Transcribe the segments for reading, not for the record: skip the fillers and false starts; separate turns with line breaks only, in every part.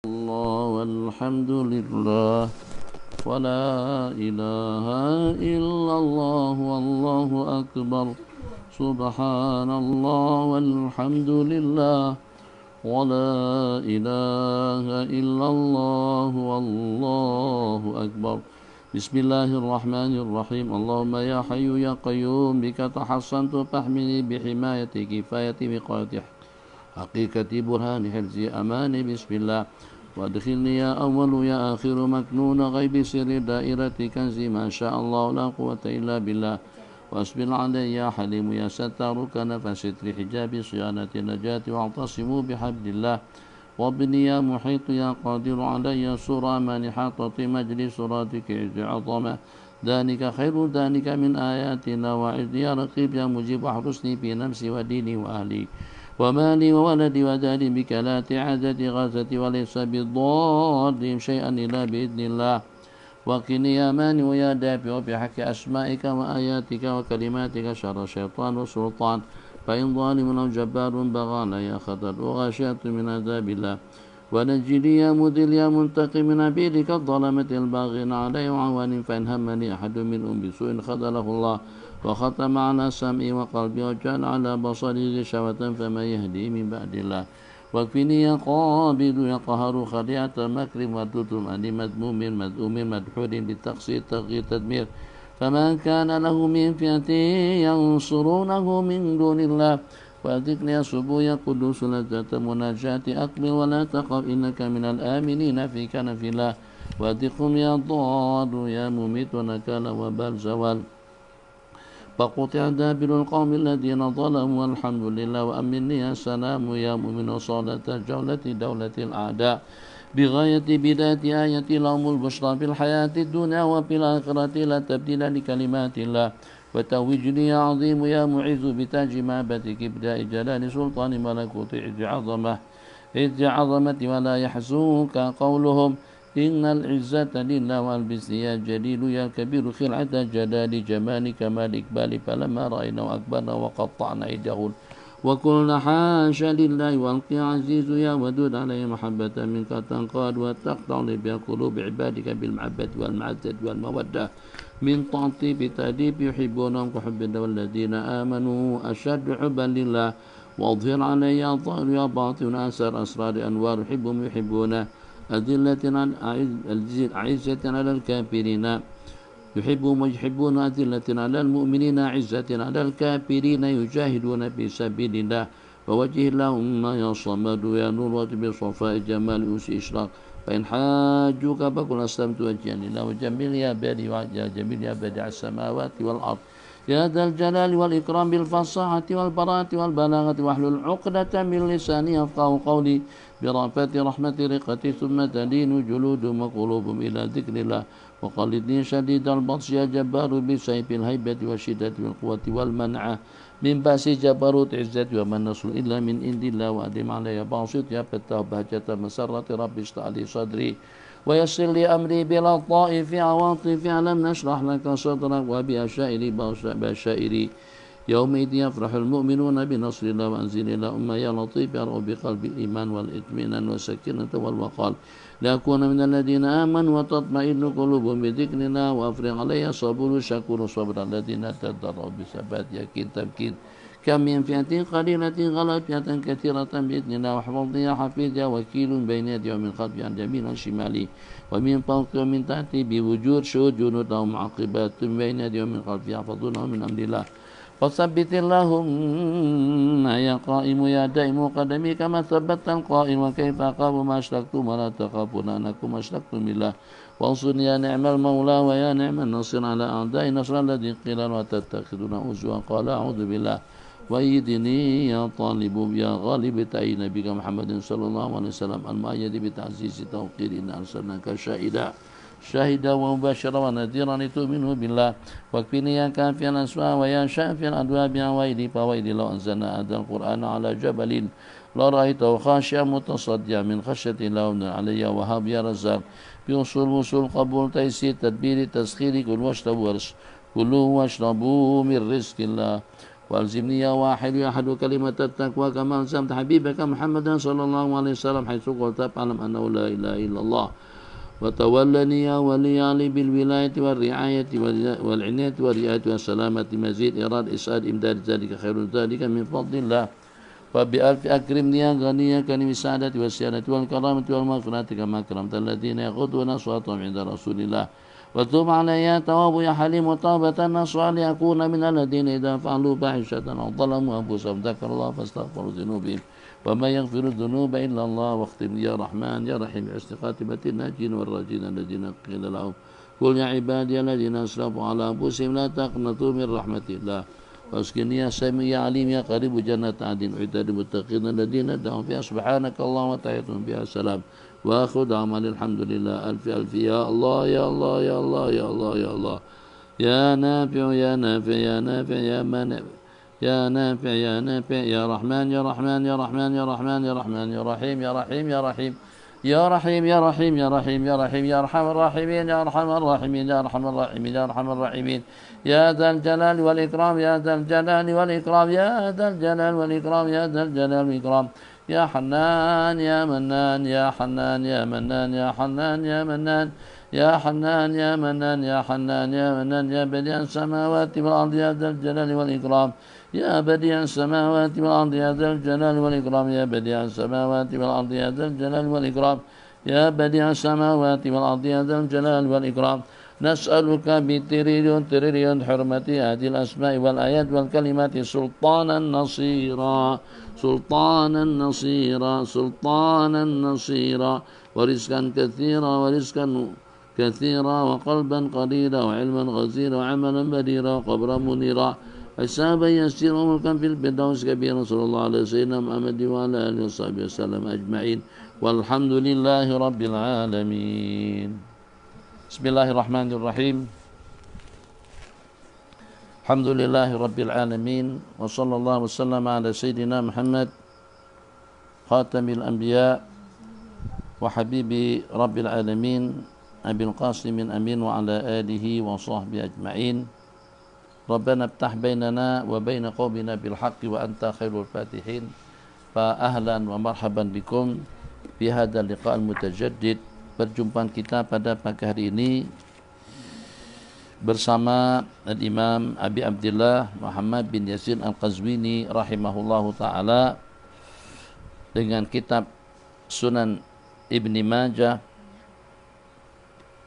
الله والحمد لله ولا إله إلا الله والله أكبر سبحان الله والحمد لله ولا إله إلا الله والله أكبر بسم الله الرحمن الرحيم اللهم يا حي يا قيوم بك تحصنت فاحمني بحماية كفاية وقاية حقيقة برهان حرز أماني بسم الله وادخلني يا أول يا آخر مكنون غيب سر دائرة كنز ما شاء الله لا قوة إلا بالله وأسبل علي يا حليم يا ستار كنف ستر حجاب صيانة النجاة واعتصموا بحبل الله وابني يا محيط يا قادر علي سرى مانحاطة مجلس راتك عز عظمة ذلك خير ذلك من آياتنا وعز يا رقيب يا مجيب واحرسني في نفسي وديني وأهلي ومالي وولدي وداري بك لا تعادة غازتي وليس بالضار شيئا إلا بإذن الله وقني يا مانع ويا دافع بحق أسمائك وآياتك وكلماتك شر الشيطان والسلطان فإن ظالم أو جبار بغانا يا خطر وغاشية من عذاب الله ونجني يا مذل يا منتقم من عبيدك الظلمة الباغين علي وعوان فإن همني أحد منهم بسوء خذله الله وختم على سمعي وقلبي وجعل على بصري غشاوة فما يهدي من بعد الله واكفني يا قابض يا قهر خديعة مكر وردود عن مذموم مذءوم مدحور للتقصير تغيير تدمير فمن كان له من فئة ينصرونه من دون الله وأذقني يا سبو يا قدوس لذة مناجاة أقبل ولا تخف إنك من الآمنين في كنف الله وأذقهم يا ضاد يا مميت ونكال وبال زوال فقطع دابر القوم الذين ظلموا والحمد لله وأمني يا سلام يا مؤمن وصالة جولة دولة الأعداء بغاية بداية آية لهم البشرى في الحياة الدنيا وفي الآخرة لا تبديل لكلمات الله وتوجني يا عظيم يا معز بتاج معبدك ابداء جلال سلطان ملكوت عز عظمة ولا يحزنك قولهم إن العزة لله والبس يا جليل يا كبير خلعة جلال جمال كمال إقبال فلما رأينا أكبرنا وقطعنا أيديهن وقلنا حاشا لله والقي عزيز يا ودود علي محبة منك تنقاد وتقطع بها قلوب عبادك بالمحبة والمعزة والمودة من تعطيب تأديب يحبونهم كحب والذين آمنوا أشد حبا لله واظهر علي يا ظاهر يا باطن أسر أسرار أنوار يحبهم يحبونه أعزة على الكافرين يحبهم ويحبون أذلة على المؤمنين عزة على الكافرين يجاهدون في سبيل الله ووجه اللهم يا صمد يا نور بصفاء جمال أنس إشراق فإن حاجوك فقل أسلمت وجها لله وجميل يا بديع يا جميل يا بديع السماوات والأرض يا ذا الجلال والإكرام بالفصاحة والبراءة والبلاغة واحلل عقدة من لساني يفقه قولي برأفة رحمة رقة ثم تلين جلودهم وقلوبهم إلى ذكر الله وقلدني شديد البطش يا جبار بسيف الهيبة والشدة والقوة والمنعة من بأس جبروت عزة وما النصر إلا من عند الله وأدم علي باسط يا فتاه بهجة مسرة رب اشرح لي صدري ويسر لي أمري بلا طائف عواطف ألم نشرح لك صدرك وبأشائري بشائري يومئذ يفرح المؤمنون بنصر الله وأنزل اللهم يا لطيف يرعو بقلب الإيمان والإطمئنان والسكينة والوقار لأكون من الذين آمنوا وتطمئن قلوبهم بذكر الله وأفرغ علي صبر شكور صبر الذين تضرعوا بثبات يقين تمكين كم من فئة قليلة غلبت فئة كثيرة بإذن الله واحفظني يا حفيظ يا وكيل بين يدي ومن خلفي عن يمين شمالي ومن فوق ومن تحتي بوجود شهود جنود لهم معقبات بين يدي ومن خلفي يحفظونه من أمر الله فثبت اللهم يا قائم يا دائم قدمي كما ثبت القائم وكيف أخاف ما أشركتم ولا تخافون أنكم أشركتم بالله وانصرني يا نعم المولى ويا نعم النصير على أعداء نصر الذي قيل ولا تتخذون هزوا قال أعوذ بالله وأيدني يا طالب يا غالب تأييد نبيك محمد صلى الله عليه وسلم المؤيد بتعزيز توقير إن أرسلناك شاهدا ومباشرا ونذيرا لتؤمنوا بالله واكفني يا كافي الأسواء ويا شافي الأدواء بأوائل فوائل لو أنزلنا هذا القرآن على جبل لرأيته خاشعا متصديا من خشية الله علي وهاب يا رزاق بوصول وصول قبول تيسير تدبير تسخير كلوا واشربوا من رزق الله والزمني يا واحد يا أحد كلمة التقوى كما ألزمت حبيبك محمدا صلى الله عليه وسلم حيث قلت فاعلم أنه لا إله إلا الله وتولني يا ولي علي بالولاية والرعاية والعناية والرعاية والسلامة مزيد إراد إسعاد إمداد ذلك خير ذلك من فضل الله وبألف أكرمني يا غني يا كريم السعادة والسيادة والكرامة والمغفرة كما أكرمت الذين يغضون أصواتهم عند رسول الله وتب علي يا تواب يا حليم وتوبة نصوحا لأكون من الذين إذا فعلوا فاحشة أو ظلموا أنفسهم ذكروا الله فاستغفروا ذنوبهم وما يغفر الذنوب إلا الله واختم يا رحمن يا رحيم بحسن خاتمة الناجين والراجين الذين قيل لهم قل يا عبادي الذين أسرفوا على أنفسهم لا تقنطوا من رحمة الله واسقني يا سميع يا عليم يا قريب جنة عدن وعداد المتقين الذين دعوا فيها سبحانك اللهم وتحيتهم بها السلام وآخر دعوانا الحمد لله ألف ألف يا الله يا الله يا الله يا الله يا الله يا نافع يا نافع يا نافع يا منافع يا نافع يا نافع يا رحمن يا رحمن يا رحمن يا رحمن يا رحمن يا رحيم يا رحيم يا رحيم يا رحيم يا رحيم يا رحيم يا رحيم يا أرحم الراحمين يا أرحم الراحمين يا أرحم الراحمين يا أرحم الراحمين يا ذا الجلال والإكرام يا ذا الجلال والإكرام يا ذا الجلال والإكرام يا ذا الجلال والإكرام يا حنان يا منان يا حنان يا منان يا حنان يا منان يا حنان يا منان يا حنان يا منان يا بديع السماوات والأرض يا ذا الجلال والإكرام يا بديع السماوات والأرض يا ذا الجلال والإكرام يا بديع السماوات والأرض يا ذا الجلال والإكرام يا بديع السماوات والأرض يا ذا الجلال والإكرام نسألك بتريليون تريليون حرمة هذه الأسماء والآيات والكلمات سلطانا نصيرا سلطانا نصيرا سلطانا نصيرا ورزقا كثيرا ورزقا كثيرا وقلبا قليلا وعلما غزيرا وعملا بديرا وقبرا منيرا حسابا يسيرا وملكا في الفردوس كبيرا صلى الله على سيدنا محمد وعلى آله وصحبه وسلم أجمعين والحمد لله رب العالمين. Bismillahirrahmanirrahim. Alhamdulillahi rabbil alamin wa sallallahu wasallam ala sayyidina Muhammad khatamil anbiya wa habibi rabbil alamin abil qasimin amin wa ala alihi wa sahbihi ajma'in. Rabbana iftah bainana wa baina qaumina bil haqqi wa anta khairul fatihin. Fa ahlan wa marhaban bikum fi hadzal liqa'al mutajaddid. Perjumpaan kita pada pagi hari ini bersama Al-Imam Abi Abdullah Muhammad bin Yasin Al-Qazwini rahimahullahu ta'ala dengan kitab Sunan Ibni Majah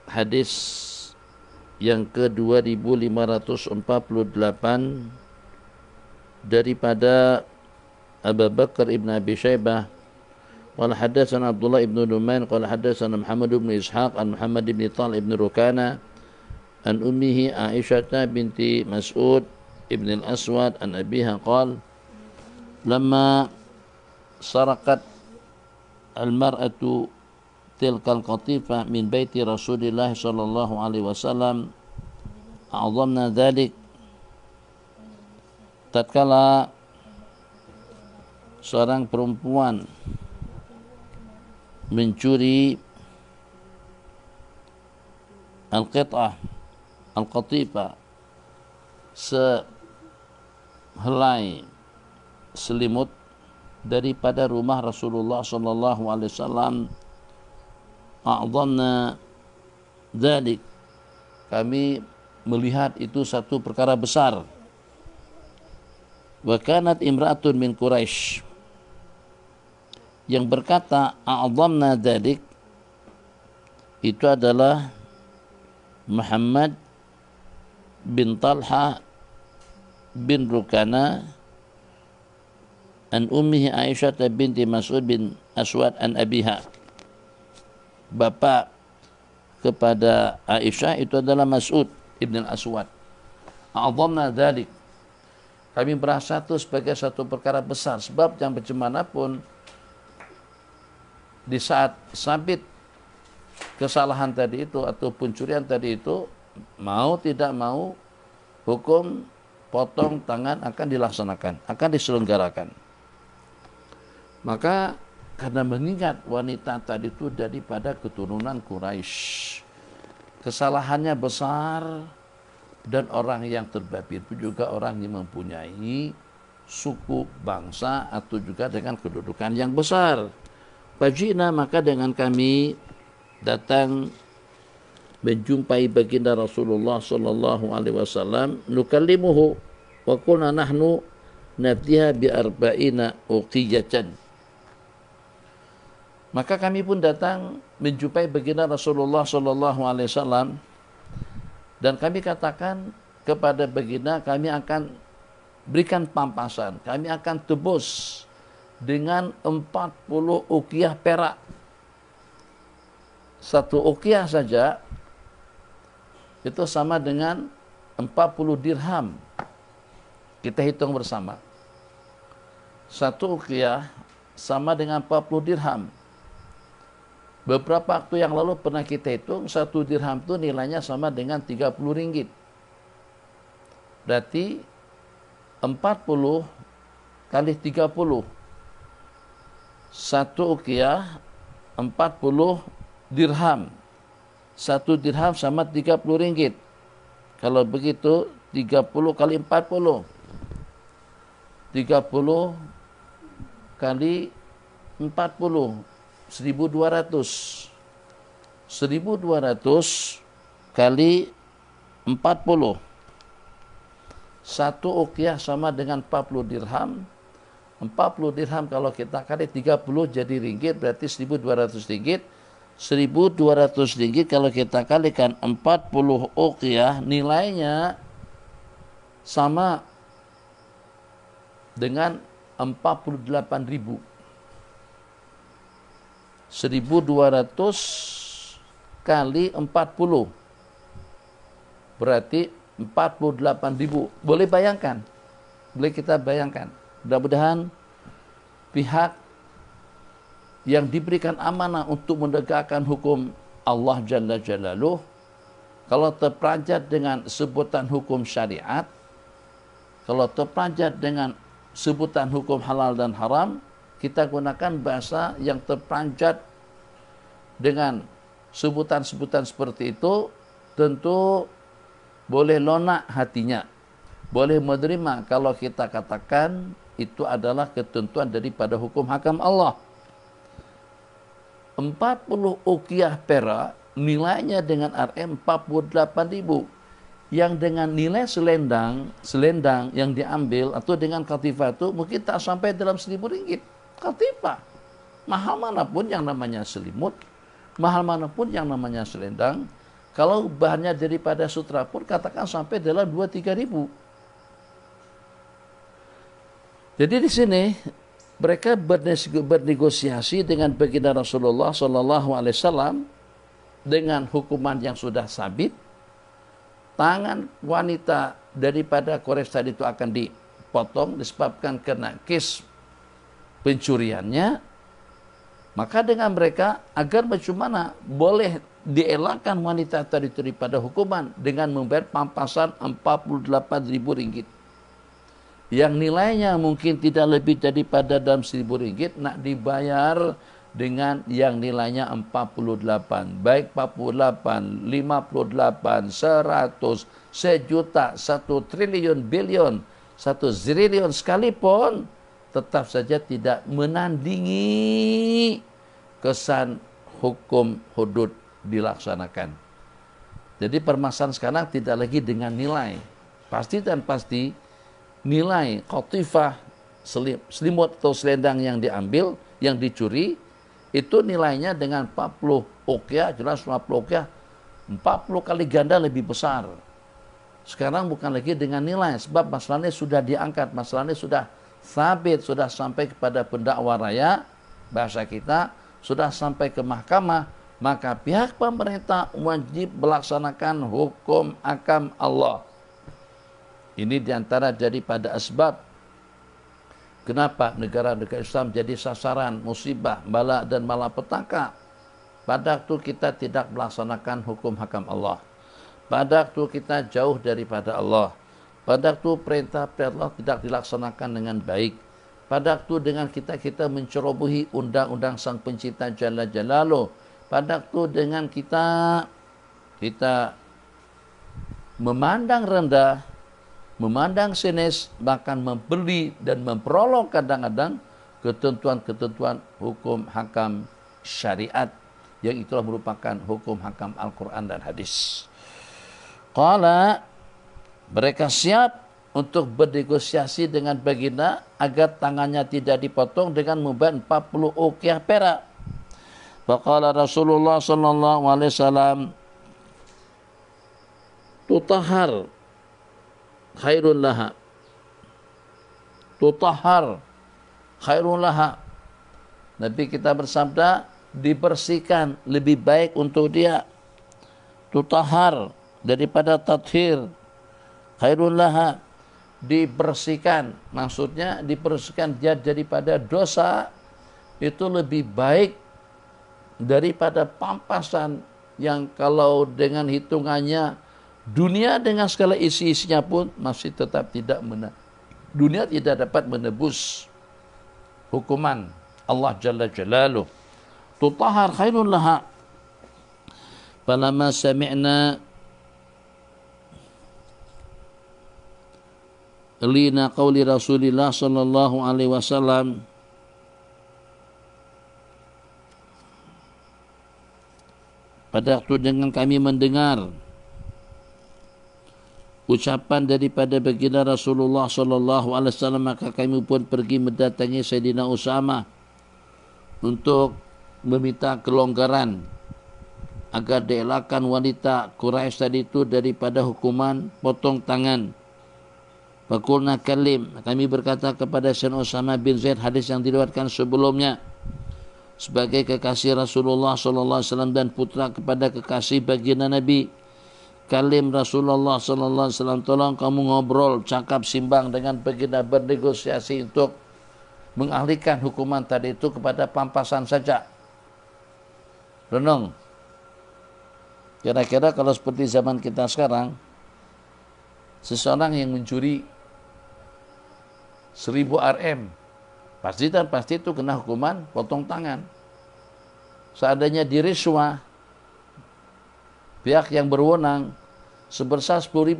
hadis yang ke-2548 daripada Abu Bakar ibn Abi Syaibah قال حدثنا عبد الله بن نعمان قال حدثنا محمد بن إسحاق عن محمد بن طالب بن ركانة عن أمه عائشة بنت مسعود ابن الأسود عن أبيها قال لما سرقت المرأة تلك القطيفة من بيت رسول الله صلى الله عليه وسلم أعظمنا ذلك. Tatkala seorang perempuan mencuri al-qit'ah al-qatifah sehelai selimut daripada rumah Rasulullah sallallahu alaihi wasallam, a'dhamna dzalik, kami melihat itu satu perkara besar. Wa kanat imra'atun min Quraisy, yang berkata a'dhamna dzalik itu adalah Muhammad bin Talha bin Rukana an ummihi Aisyah binti Mas'ud bin Aswad an abiha. Bapak kepada Aisyah itu adalah Mas'ud ibn al-Aswad. A'dhamna dzalik, kami merasa itu sebagai satu perkara besar, sebab yang bagaimanapun di saat sabit kesalahan tadi itu atau pencurian tadi itu, mau tidak mau hukum potong tangan akan dilaksanakan, akan diselenggarakan. Maka karena mengingat wanita tadi itu daripada keturunan Quraisy, kesalahannya besar, Dan orang yang terbabit pun juga orang yang mempunyai suku, bangsa, atau juga dengan kedudukan yang besar. Fajina, maka dengan kami datang menjumpai baginda Rasulullah sallallahu alaihi wasallam, nukallimuhu wa qulna nahnu nabdiha bi arba'ina uqiyatan. Maka kami pun datang menjumpai baginda Rasulullah sallallahu alaihi wasallam dan kami katakan kepada baginda, kami akan berikan pampasan, kami akan tebus dengan 40 uqiyah perak. Satu uqiyah saja itu sama dengan 40 dirham. Kita hitung bersama. Satu uqiyah sama dengan 40 dirham. Beberapa waktu yang lalu pernah kita hitung, satu dirham itu nilainya sama dengan 30 ringgit. Berarti 40 kali 30. Satu uqiyah 40 dirham. Satu dirham sama 30 ringgit. Kalau begitu 30 kali 40. 30 kali 40. 1.200. 1.200 kali 40. Satu uqiyah sama dengan 40 dirham. 40 dirham kalau kita kali 30 jadi ringgit, berarti 1.200 ringgit. 1.200 ringgit kalau kita kalikan 40 uqiyah, nilainya sama dengan 48.000. 1.200 kali 40 berarti 48.000. Boleh bayangkan? Boleh kita bayangkan? Mudah-mudahan pihak yang diberikan amanah untuk menegakkan hukum Allah Jalla Jalaluh, kalau terperanjat dengan sebutan hukum syariat, kalau terperanjat dengan sebutan hukum halal dan haram, kita gunakan bahasa yang terperanjat dengan sebutan-sebutan seperti itu, tentu boleh lunak hatinya, boleh menerima kalau kita katakan itu adalah ketentuan daripada hukum hakam Allah. 40 uqiyah perak nilainya dengan RM 48.000, yang dengan nilai selendang yang diambil atau dengan katifah itu mungkin tak sampai dalam 1.000 ringgit. Katifah, mahal manapun yang namanya selimut, mahal manapun yang namanya selendang, kalau bahannya daripada sutra pun katakan sampai dalam 2-3 ribu. Jadi di sini mereka bernegosiasi dengan baginda Rasulullah sallallahu alaihi wasallam dengan hukuman yang sudah sabit. Tangan wanita daripada Quraisy tadi itu akan dipotong disebabkan kena kes pencuriannya. Maka dengan mereka agar bagaimana boleh dielakkan wanita tadi daripada hukuman dengan membayar pampasan 48.000 ringgit. Yang nilainya mungkin tidak lebih daripada dalam 1.000 ringgit, nak dibayar dengan yang nilainya 48. Baik 48, 58, 100, sejuta, 1 triliun, bilion, 1 zillion sekalipun, tetap saja tidak menandingi kesan hukum hudud dilaksanakan. Jadi permasalahan sekarang tidak lagi dengan nilai. Pasti dan pasti nilai qatifah, selimut atau selendang yang diambil, yang dicuri, itu nilainya dengan 40 uqiyah, jelas 50 uqiyah, 40 kali ganda lebih besar. Sekarang bukan lagi dengan nilai, sebab masalahnya sudah diangkat, masalahnya sudah sabit, sudah sampai kepada pendakwa raya, bahasa kita, sudah sampai ke mahkamah, maka pihak pemerintah wajib melaksanakan hukum hakam Allah. Ini diantara daripada asbab kenapa negara-negara Islam jadi sasaran musibah, bala dan malapetaka. Pada waktu kita tidak melaksanakan hukum hakam Allah, pada waktu kita jauh daripada Allah, pada waktu perintah Allah tidak dilaksanakan dengan baik, pada waktu dengan kita mencerobohi undang-undang Sang Pencipta Jalla Jalaluh, pada waktu dengan kita memandang rendah, memandang sinis, bahkan membeli dan memperolok kadang-kadang ketentuan-ketentuan hukum hakam syariat yang itulah merupakan hukum hakam Al-Quran dan hadis. Qala, mereka siap untuk bernegosiasi dengan baginda agar tangannya tidak dipotong dengan membayar 40 uqiyah perak. Faqala Rasulullah sallallahu alaihi wasallam, tutahhar khairun laha. Tutahhar khairun laha. Nabi kita bersabda, dibersihkan lebih baik untuk dia. Tutahhar daripada tathhir. Khairun laha, dibersihkan, maksudnya dibersihkan dia daripada dosa, itu lebih baik daripada pampasan yang kalau dengan hitungannya dunia dengan segala isi-isinya pun masih tetap tidak dunia tidak dapat menebus hukuman Allah Jalla Jalaluh. Tutahhar khairun laha. Falamma sami'na lina qauli Rasulillah sallallahu alaihi wasallam, pada waktu dengan kami mendengar ucapan daripada baginda Rasulullah sallallahu alaihi wasallam, maka kami pun pergi mendatangi Sayyidina Usamah untuk meminta kelonggaran agar dielakkan wanita Quraisy tadi itu daripada hukuman potong tangan. Faqulna kalim, kami berkata kepada Sayyidina Usamah bin Zaid, hadis yang diriwayatkan sebelumnya, sebagai kekasih Rasulullah sallallahu alaihi wasallam dan putra kepada kekasih baginda Nabi, kalim Rasulullah sallallahu alaihi wasallam, tolong kamu ngobrol, cakap simbang dengan baginda, bernegosiasi untuk mengalihkan hukuman tadi itu kepada pampasan saja. Renung. Kira-kira kalau seperti zaman kita sekarang, seseorang yang mencuri 1000 RM pasti itu kena hukuman potong tangan. Seandainya diriswah pihak yang berwenang sebesar 10.000,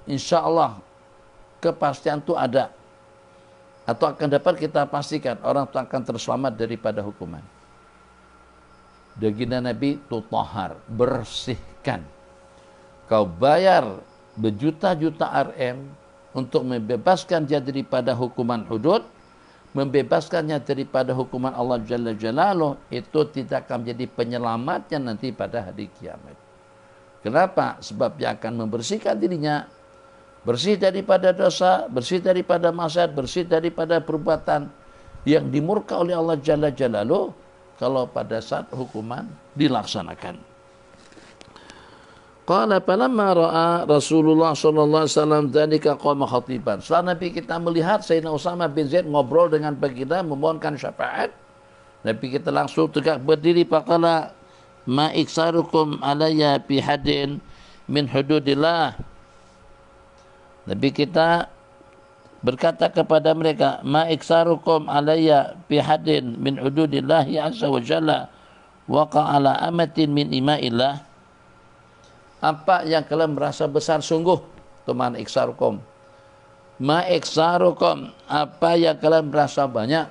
insya Allah kepastian itu ada, atau akan dapat kita pastikan orang itu akan terselamat daripada hukuman. Baginda Nabi, tutahhar, bersihkan. Kau bayar berjuta-juta RM untuk membebaskan dia daripada hukuman hudud, membebaskannya daripada hukuman Allah Jalla Jalaluh, itu tidak akan menjadi penyelamatnya nanti pada hari kiamat. Kenapa? Sebab dia akan membersihkan dirinya, bersih daripada dosa, bersih daripada maksiat, bersih daripada perbuatan yang dimurka oleh Allah Jalla Jalaluh kalau pada saat hukuman dilaksanakan. Qala falamma ra'a Rasulullah sallallahu alaihi wasallam dzalika qama khatiban. Setelah Nabi kita melihat Sayyidina Usamah bin Zaid ngobrol dengan baginda memohonkan syafaat, Nabi kita langsung tegak berdiri, faqala ma iksarukum alayya bi hadin min hududillah. Nabi kita berkata kepada mereka, ma iksarukum alayya bi hadin min hududillah azza wa jalla waqa ala amatin min ima'illah. Apa yang kalian merasa besar sungguh, teman iksarukum. Ma iksarukum, apa yang kalian merasa banyak,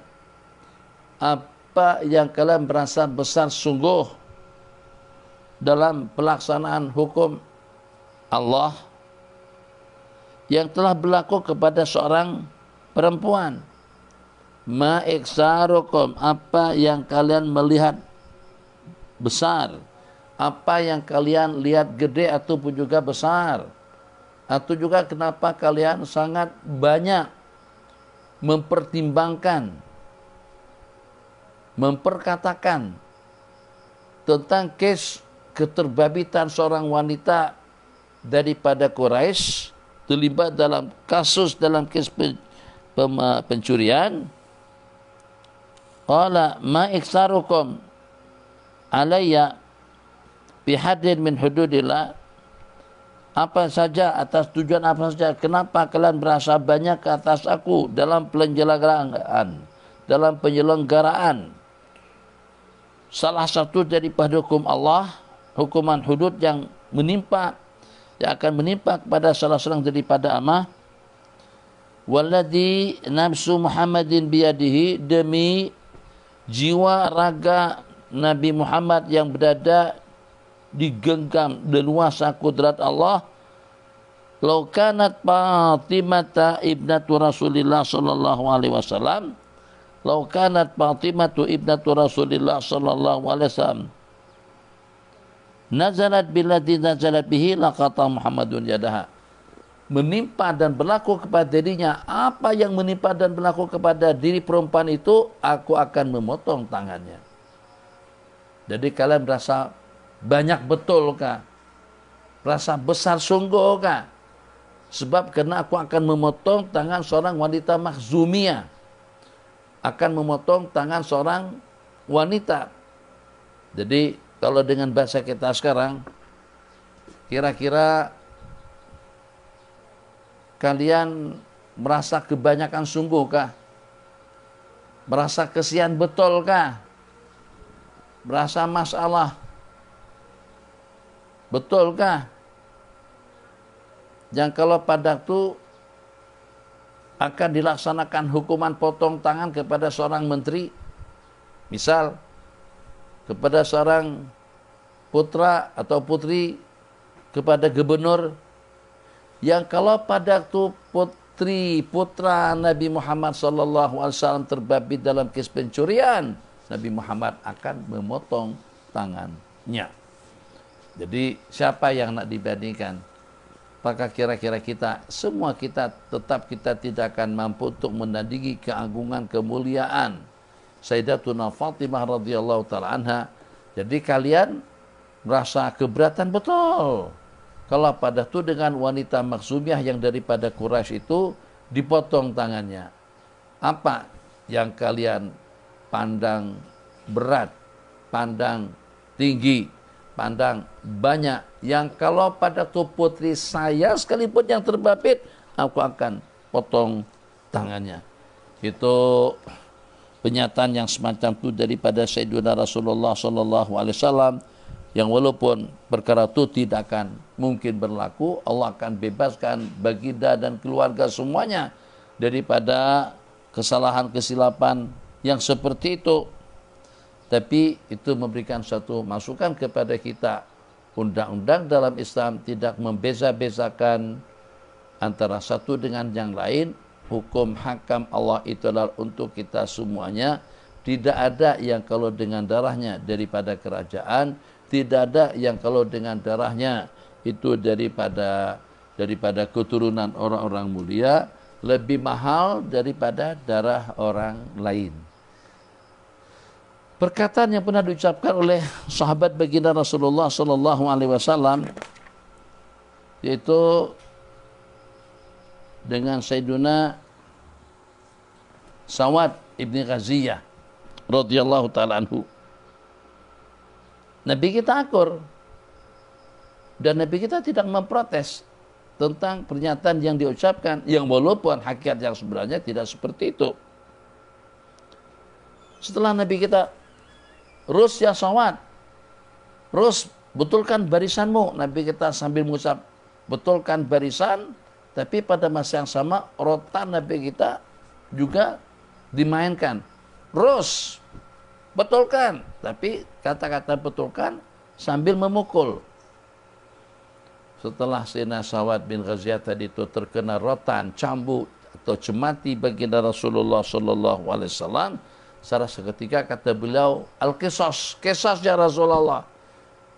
apa yang kalian merasa besar sungguh dalam pelaksanaan hukum Allah yang telah berlaku kepada seorang perempuan. Ma iksarukum, apa yang kalian melihat besar, apa yang kalian lihat gede ataupun juga besar, atau juga kenapa kalian sangat banyak mempertimbangkan, memperkatakan tentang kes keterbabitan seorang wanita daripada Quraisy terlibat dalam kasus, dalam kes pencurian. Qala ma iksarukum alayya bihadin min hududillah, apa saja, atas tujuan apa saja, kenapa kalian berasa banyak ke atas aku dalam penyelenggaraan salah satu daripada hukum Allah, hukuman hudud yang menimpa yang akan menimpa kepada salah seorang daripada amah. Walladzi nafsu Muhammadin biyadihi, demi jiwa raga Nabi Muhammad yang berada di genggam leluasa kudrat Allah. Lau kanat Fatimah ibnatu Rasulillah sallallahu alaihi wasallam, lau kanat Fatimah ibnatu Rasulillah sallallahu alaihi wasallam nazalat billadzi nazalat bihi laqata Muhammadun yadaha. Menimpa dan berlaku kepada dirinya apa yang menimpa dan berlaku kepada diri perempuan itu, aku akan memotong tangannya. Jadi kalian berasa banyak betul kah? Rasa besar sungguh kah? Sebab karena aku akan memotong tangan seorang wanita Makhzumiyah, akan memotong tangan seorang wanita. Jadi kalau dengan bahasa kita sekarang, kira-kira kalian merasa kebanyakan sungguh kah? Merasa kesian betul kah? Merasa masalah betul kah? Yang kalau pada itu akan dilaksanakan hukuman potong tangan kepada seorang menteri, misal kepada seorang putra atau putri, kepada gubernur, yang kalau pada itu putra Nabi Muhammad SAW terbabit dalam kes pencurian, Nabi Muhammad akan memotong tangannya. Jadi siapa yang nak dibandingkan? Maka kira-kira kita, semua kita tetap kita tidak akan mampu untuk menandingi keagungan, kemuliaan Sayyidatuna Fatimah radhiyallahu ta'ala anha. Jadi kalian merasa keberatan betul kalau pada itu dengan wanita Makhzumiyah yang daripada Quraisy itu dipotong tangannya. Apa yang kalian pandang berat, pandang tinggi, pandang banyak, yang kalau pada itu putri saya sekalipun yang terbabit, aku akan potong tangannya. Itu penyataan yang semacam itu daripada Sayyidina Rasulullah SAW, yang walaupun perkara itu tidak akan mungkin berlaku, Allah akan bebaskan baginda dan keluarga semuanya daripada kesalahan kesilapan yang seperti itu. Tapi itu memberikan satu masukan kepada kita. Undang-undang dalam Islam tidak membeza-bezakan antara satu dengan yang lain. Hukum hakam Allah itu adalah untuk kita semuanya. Tidak ada yang kalau dengan darahnya daripada kerajaan, tidak ada yang kalau dengan darahnya itu daripada keturunan orang-orang mulia, lebih mahal daripada darah orang lain. Perkataan yang pernah diucapkan oleh sahabat baginda Rasulullah sallallahu alaihi wasallam, yaitu dengan Sayyiduna Sawad ibni Ghaziyah radhiyallahu taala anhu. Nabi kita akur dan Nabi kita tidak memprotes tentang pernyataan yang diucapkan, yang walaupun hakikat yang sebenarnya tidak seperti itu. Setelah Nabi kita, "Rus ya Sawad, Rus, betulkan barisanmu." Nabi kita sambil mengucap betulkan barisan, tapi pada masa yang sama rotan Nabi kita juga dimainkan. Rus, betulkan, tapi kata-kata betulkan sambil memukul. Setelah Sayyidina Sawad bin Ghaziyah tadi itu terkena rotan, cambuk atau cemati baginda Rasulullah sallallahu alaihi wasallam, secara seketika kata beliau, "Al-qisas, qisas ya Rasulullah."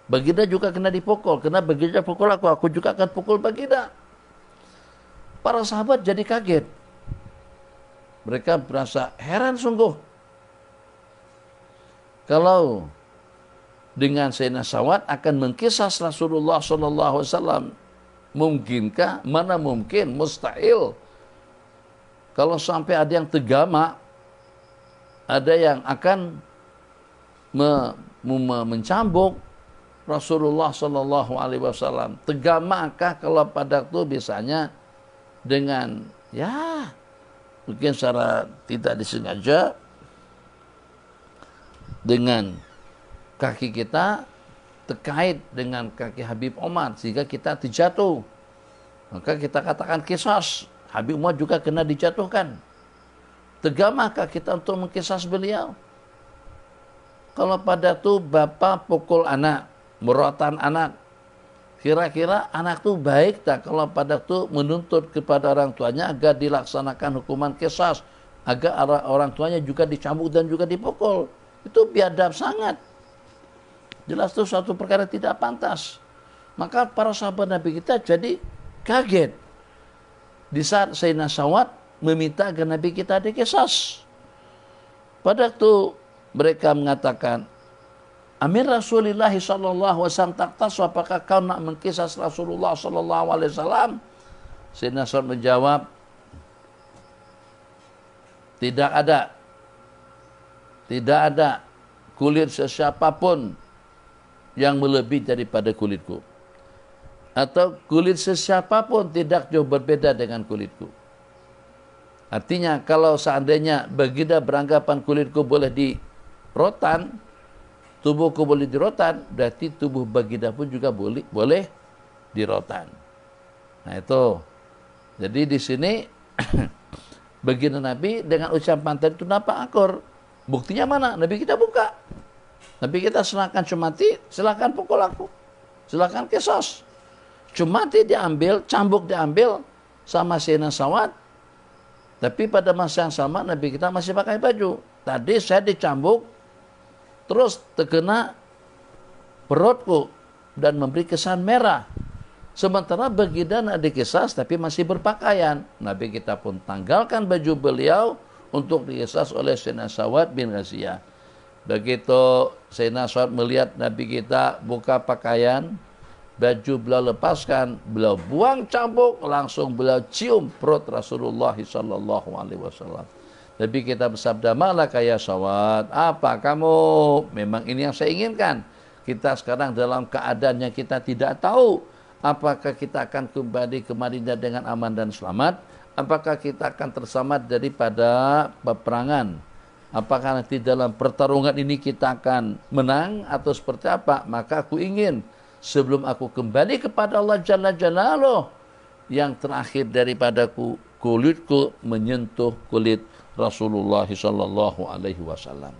Baginda juga kena dipukul, kena baginda pukul aku juga akan pukul baginda. Para sahabat jadi kaget. Mereka berasa heran sungguh. Kalau dengan Sayyidina Sawad akan mengkisas Rasulullah sallallahu alaihi wasallam, mungkinkah? Mana mungkin, mustahil. Kalau sampai ada yang tegama, ada yang akan mencambuk Rasulullah sallallahu alaihi wasallam. Tegamakah kalau pada itu biasanya dengan mungkin secara tidak disengaja dengan kaki kita terkait dengan kaki Habib Umar sehingga kita terjatuh. Maka kita katakan qisas. Habib Umar juga kena dijatuhkan. Tegamahkah kita untuk mengqisas beliau? Kalau pada tu bapa pukul anak, merotan anak, kira-kira anak tu baik tak kalau pada tu menuntut kepada orang tuanya agar dilaksanakan hukuman qisas, agar orang tuanya juga dicambuk dan juga dipukul? Itu biadab sangat. Jelas itu suatu perkara tidak pantas. Maka para sahabat Nabi kita jadi kaget di saat Sayyidina Sawad meminta agar Nabi kita diqisas. Pada waktu mereka mengatakan, Amir Rasulullah sallallahu alaihi wasallam taktas, apakah kau nak mengqisas Rasulullah sallallahu alaihi wasallam? Sayyidina Sawad menjawab, tidak ada kulit sesiapapun yang melebihi daripada kulitku, atau kulit sesiapapun tidak jauh berbeda dengan kulitku. Artinya kalau seandainya baginda beranggapan kulitku boleh dirotan, tubuhku boleh dirotan, berarti tubuh baginda pun juga boleh dirotan. Nah itu. Jadi di sini baginda Nabi dengan ucapan tadi itu nampak akur. Buktinya mana? Nabi kita buka. Nabi kita silakan cumati, silakan pukul aku, silakan qisas. Cumati diambil, cambuk diambil sama Sayyidina Sawad. Tapi pada masa yang sama Nabi kita masih pakai baju. Tadi saya dicambuk, terus terkena perutku dan memberi kesan merah. Sementara baginda nak diqisas tapi masih berpakaian. Nabi kita pun tanggalkan baju beliau untuk diqisas oleh Sayyidina Sawad bin Ghaziyah. Begitu Sayyidina Sawad melihat Nabi kita buka pakaian, baju beliau lepaskan, beliau buang cambuk, langsung beliau cium perut Rasulullah sallallahu alaihi wasallam. Nabi kita bersabda, "Malaka ya Sawad, apa kamu? Memang ini yang saya inginkan. Kita sekarang dalam keadaan yang kita tidak tahu apakah kita akan kembali ke Madinah dengan aman dan selamat, apakah kita akan terselamat daripada peperangan. Apakah nanti dalam pertarungan ini kita akan menang atau seperti apa? Maka aku ingin sebelum aku kembali kepada Allah Jalla Jalaluh, yang terakhir daripadaku kulitku menyentuh kulit Rasulullah sallallahu alaihi wasallam."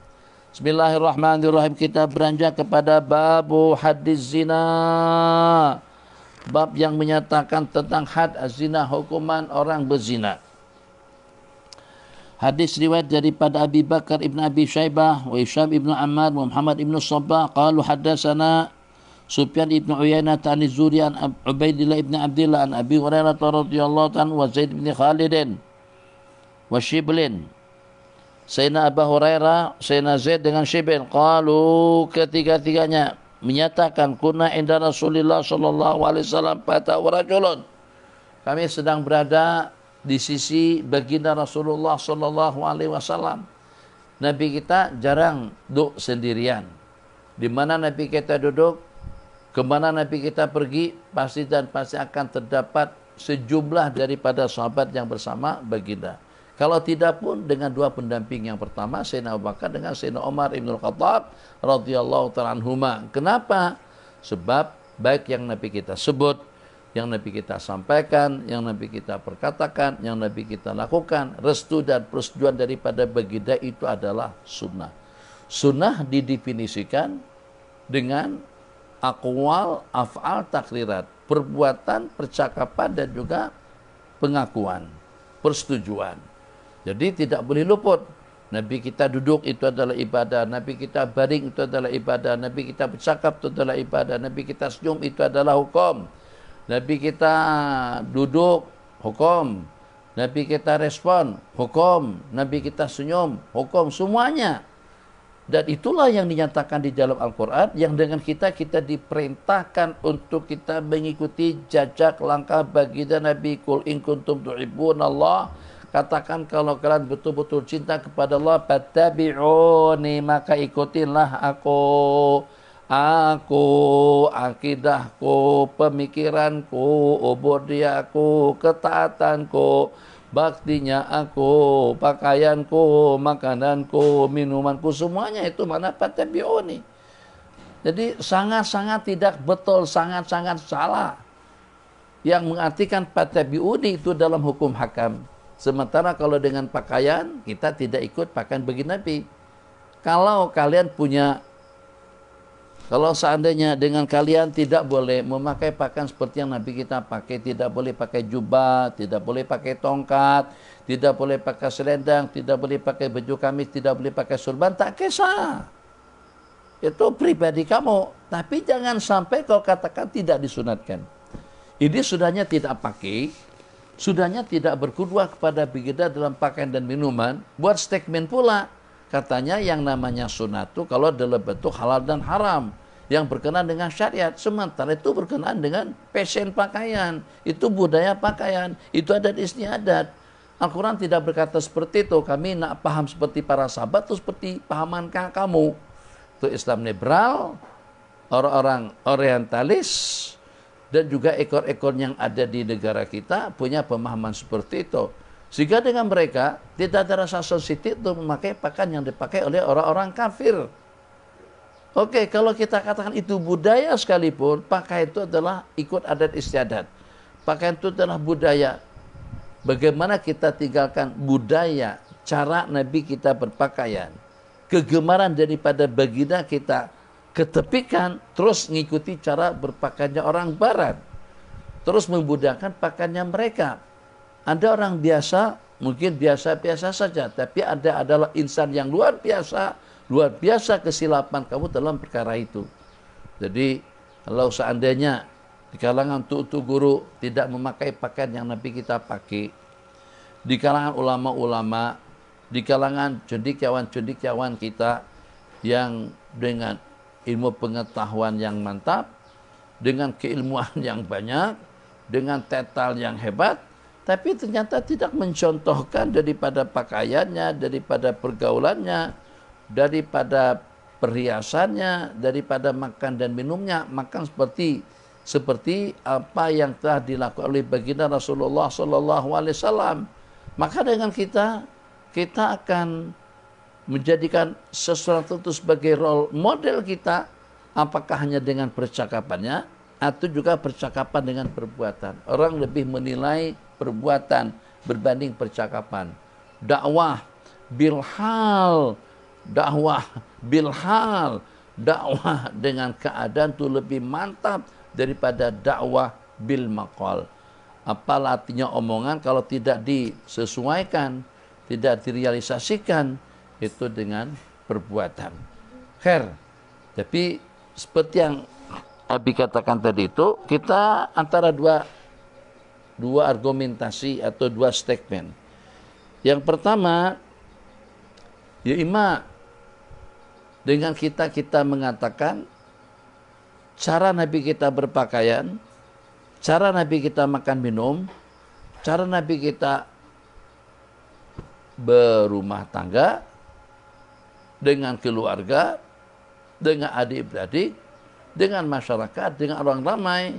Bismillahirrahmanirrahim. Kita beranjak kepada babu hadis zina. Bab yang menyatakan tentang had zina, hukuman orang berzina. Hadis riwayat daripada Abi Bakar ibn Abi Syaibah wa Hisham ibn Ammar wa Muhammad ibn Sabbah qalu haddatsana Sufyan ibn Uyainah an Az-Zuhri an Ubaidillah ibn Abdillah an Abi Hurairah radhiyallahu anhu wa Zaid ibn Khalid wa Shiblin. Sayyidina Abu Hurairah, Sayyidina Zaid dengan Shiblin qalu, ketiga-tiganya menyatakan kunna inda Rasulullah sallallahu alaihi wasallam fata rajulun. Kami sedang berada di sisi baginda Rasulullah sallallahu alaihi wasallam. Nabi kita jarang duduk sendirian. Di mana Nabi kita duduk, kemana Nabi kita pergi, pasti akan terdapat sejumlah daripada sahabat yang bersama baginda. Kalau tidak pun dengan dua pendamping yang pertama, Sayyidina Abu Bakar dengan Sayyidina Umar ibn Khattab radhiyallahu ta'ala anhuma. Kenapa? Sebab baik yang Nabi kita sebut, yang Nabi kita sampaikan, yang Nabi kita perkatakan, yang Nabi kita lakukan, restu dan persetujuan daripada baginda itu adalah sunnah. Sunnah didefinisikan dengan aqwal, af'al, takrirat, perbuatan, percakapan dan juga pengakuan, persetujuan. Jadi tidak boleh luput. Nabi kita duduk itu adalah ibadah, Nabi kita baring itu adalah ibadah, Nabi kita bercakap itu adalah ibadah, Nabi kita senyum itu adalah hukum. Nabi kita duduk, hukum. Nabi kita respon, hukum. Nabi kita senyum, hukum. Semuanya. Dan itulah yang dinyatakan di dalam Al-Quran, yang dengan kita diperintahkan untuk kita mengikuti jejak langkah baginda Nabi. Qul in kuntum tuhibbunallah, katakan kalau kalian betul-betul cinta kepada Allah, fattabi'uni, maka ikutilah aku. Akidahku, pemikiranku, ubudiyaku, ketaatanku, baktinya aku, pakaianku, makananku, minumanku, semuanya itu mana fattabi'uni. Jadi sangat-sangat tidak betul, sangat-sangat salah. Yang mengartikan fatabi'uni itu dalam hukum hakam. Sementara kalau dengan pakaian, kita tidak ikut pakaian bagi Nabi. Kalau kalian punya, kalau seandainya dengan kalian tidak boleh memakai pakaian seperti yang Nabi kita pakai, tidak boleh pakai jubah, tidak boleh pakai tongkat, tidak boleh pakai selendang, tidak boleh pakai baju kamis, tidak boleh pakai surban, tak kisah. Itu pribadi kamu. Tapi jangan sampai kau katakan tidak disunatkan. Ini sudahnya tidak pakai, sudahnya tidak berkhutbah kepada baginda dalam pakaian dan minuman, buat statement pula. Katanya yang namanya sunat itu kalau dalam bentuk halal dan haram, yang berkenaan dengan syariat. Sementara itu berkenaan dengan fashion pakaian, itu budaya pakaian, itu adat istiadat. Al-Quran tidak berkata seperti itu. Kami nak paham seperti para sahabat itu seperti pahaman kamu. Itu Islam liberal, orang-orang orientalis, dan juga ekor-ekor yang ada di negara kita punya pemahaman seperti itu. Sehingga dengan mereka tidak ada rasa sensitif untuk memakai pakaian yang dipakai oleh orang-orang kafir. Oke, kalau kita katakan itu budaya sekalipun, pakaian itu adalah ikut adat istiadat. Pakaian itu adalah budaya. Bagaimana kita tinggalkan budaya, cara Nabi kita berpakaian, kegemaran daripada baginda kita ketepikan, terus mengikuti cara berpakaiannya orang barat, terus membudayakan pakaiannya mereka. Ada orang biasa, mungkin biasa-biasa saja, tapi ada adalah insan yang luar biasa kesilapan kamu dalam perkara itu. Jadi kalau seandainya di kalangan tutu guru tidak memakai pakaian yang Nabi kita pakai, di kalangan ulama-ulama, di kalangan cendekiawan-cendekiawan kita yang dengan ilmu pengetahuan yang mantap, dengan keilmuan yang banyak, dengan tetal yang hebat, tapi ternyata tidak mencontohkan daripada pakaiannya, daripada pergaulannya, daripada perhiasannya, daripada makan dan minumnya, makan seperti apa yang telah dilakukan oleh baginda Rasulullah sallallahu alaihi wasallam. Maka dengan kita akan menjadikan sesuatu itu sebagai role model kita, apakah hanya dengan percakapannya atau juga percakapan dengan perbuatan. Orang lebih menilai perbuatan berbanding percakapan. Dakwah bilhal, dakwah dengan keadaan itu lebih mantap daripada dakwah bil maqal. Apa artinya omongan kalau tidak disesuaikan, tidak direalisasikan itu dengan perbuatan. Khair. Tapi seperti yang Abi katakan tadi itu, kita antara dua argumentasi atau dua statement. Yang pertama, ya ima dengan kita mengatakan cara Nabi kita berpakaian, cara Nabi kita makan minum, cara Nabi kita berumah tangga dengan keluarga, dengan adik-beradik, dengan masyarakat, dengan orang ramai,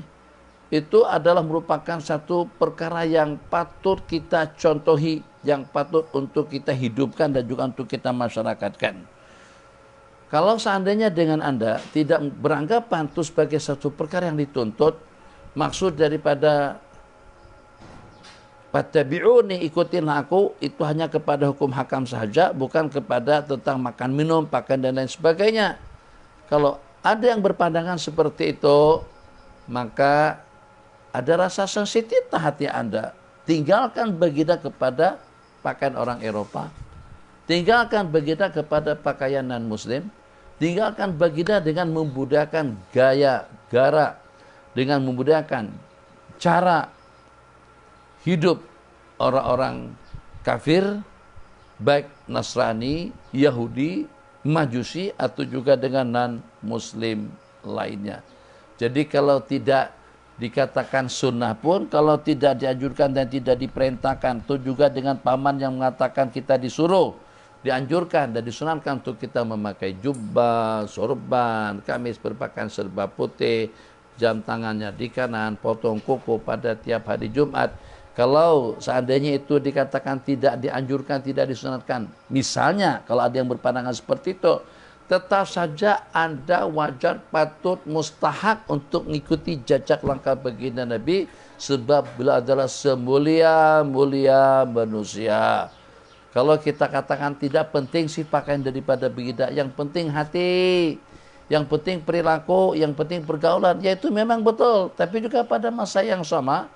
itu adalah merupakan satu perkara yang patut kita contohi, yang patut untuk kita hidupkan dan juga untuk kita masyarakatkan. Kalau seandainya dengan Anda tidak beranggapan itu sebagai satu perkara yang dituntut, maksud daripada fattabi'uni, ikutinlah aku, itu hanya kepada hukum hakam saja, bukan kepada tentang makan minum, pakaian dan lain sebagainya. Kalau ada yang berpandangan seperti itu, maka ada rasa sensitif hati Anda. Tinggalkan baginda kepada pakaian orang Eropa, tinggalkan baginda kepada pakaian non-muslim, tinggalkan baginda dengan membudayakan gaya gara, dengan membudayakan cara hidup orang-orang kafir, baik Nasrani, Yahudi, Majusi, atau juga dengan non-muslim lainnya. Jadi kalau tidak dikatakan sunnah pun, kalau tidak dianjurkan dan tidak diperintahkan, itu juga dengan paman yang mengatakan kita disuruh, dianjurkan dan disunahkan untuk kita memakai jubah, sorban, kamis berpakaian serba putih, jam tangannya di kanan, potong kuku pada tiap hari Jumat. Kalau seandainya itu dikatakan tidak dianjurkan, tidak disunatkan, misalnya kalau ada yang berpandangan seperti itu, tetap saja Anda wajar, patut, mustahak untuk mengikuti jejak langkah baginda Nabi, sebab beliau adalah semulia-mulia manusia. Kalau kita katakan tidak penting sih pakaian daripada baginda, yang penting hati, yang penting perilaku, yang penting pergaulan, ya itu memang betul. Tapi juga pada masa yang sama,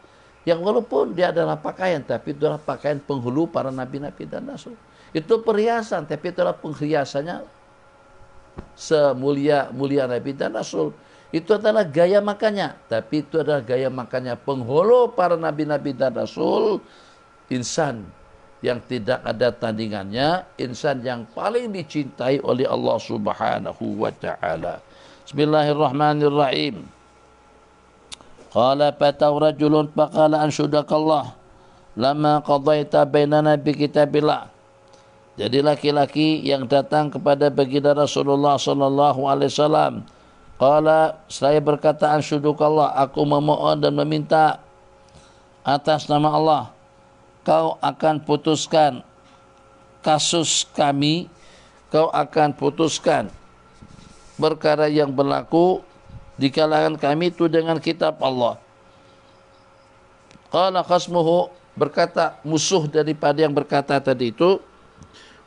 yang walaupun dia adalah pakaian, tapi itu adalah pakaian penghulu para nabi-nabi dan rasul. Itu perhiasan, tapi itulah perhiasannya semulia-mulia Nabi dan Rasul. Itu adalah gaya makannya, tapi itu adalah gaya makannya penghulu para Nabi-Nabi dan Rasul. Insan yang tidak ada tandingannya, insan yang paling dicintai oleh Allah Subhanahu wa ta'ala. Bismillahirrahmanirrahim. Qala fataw rajulun faqala ansyudakallah lama qadaita bainana bi kitabillah. Jadi laki-laki yang datang kepada baginda Rasulullah sallallahu alaihi wasallam, qala, saya berkata ansyudukallah, aku memohon dan meminta atas nama Allah, kau akan putuskan kasus kami, kau akan putuskan perkara yang berlaku di kalangan kami itu dengan kitab Allah. Qala khasmuhu, berkata musuh daripada yang berkata tadi itu,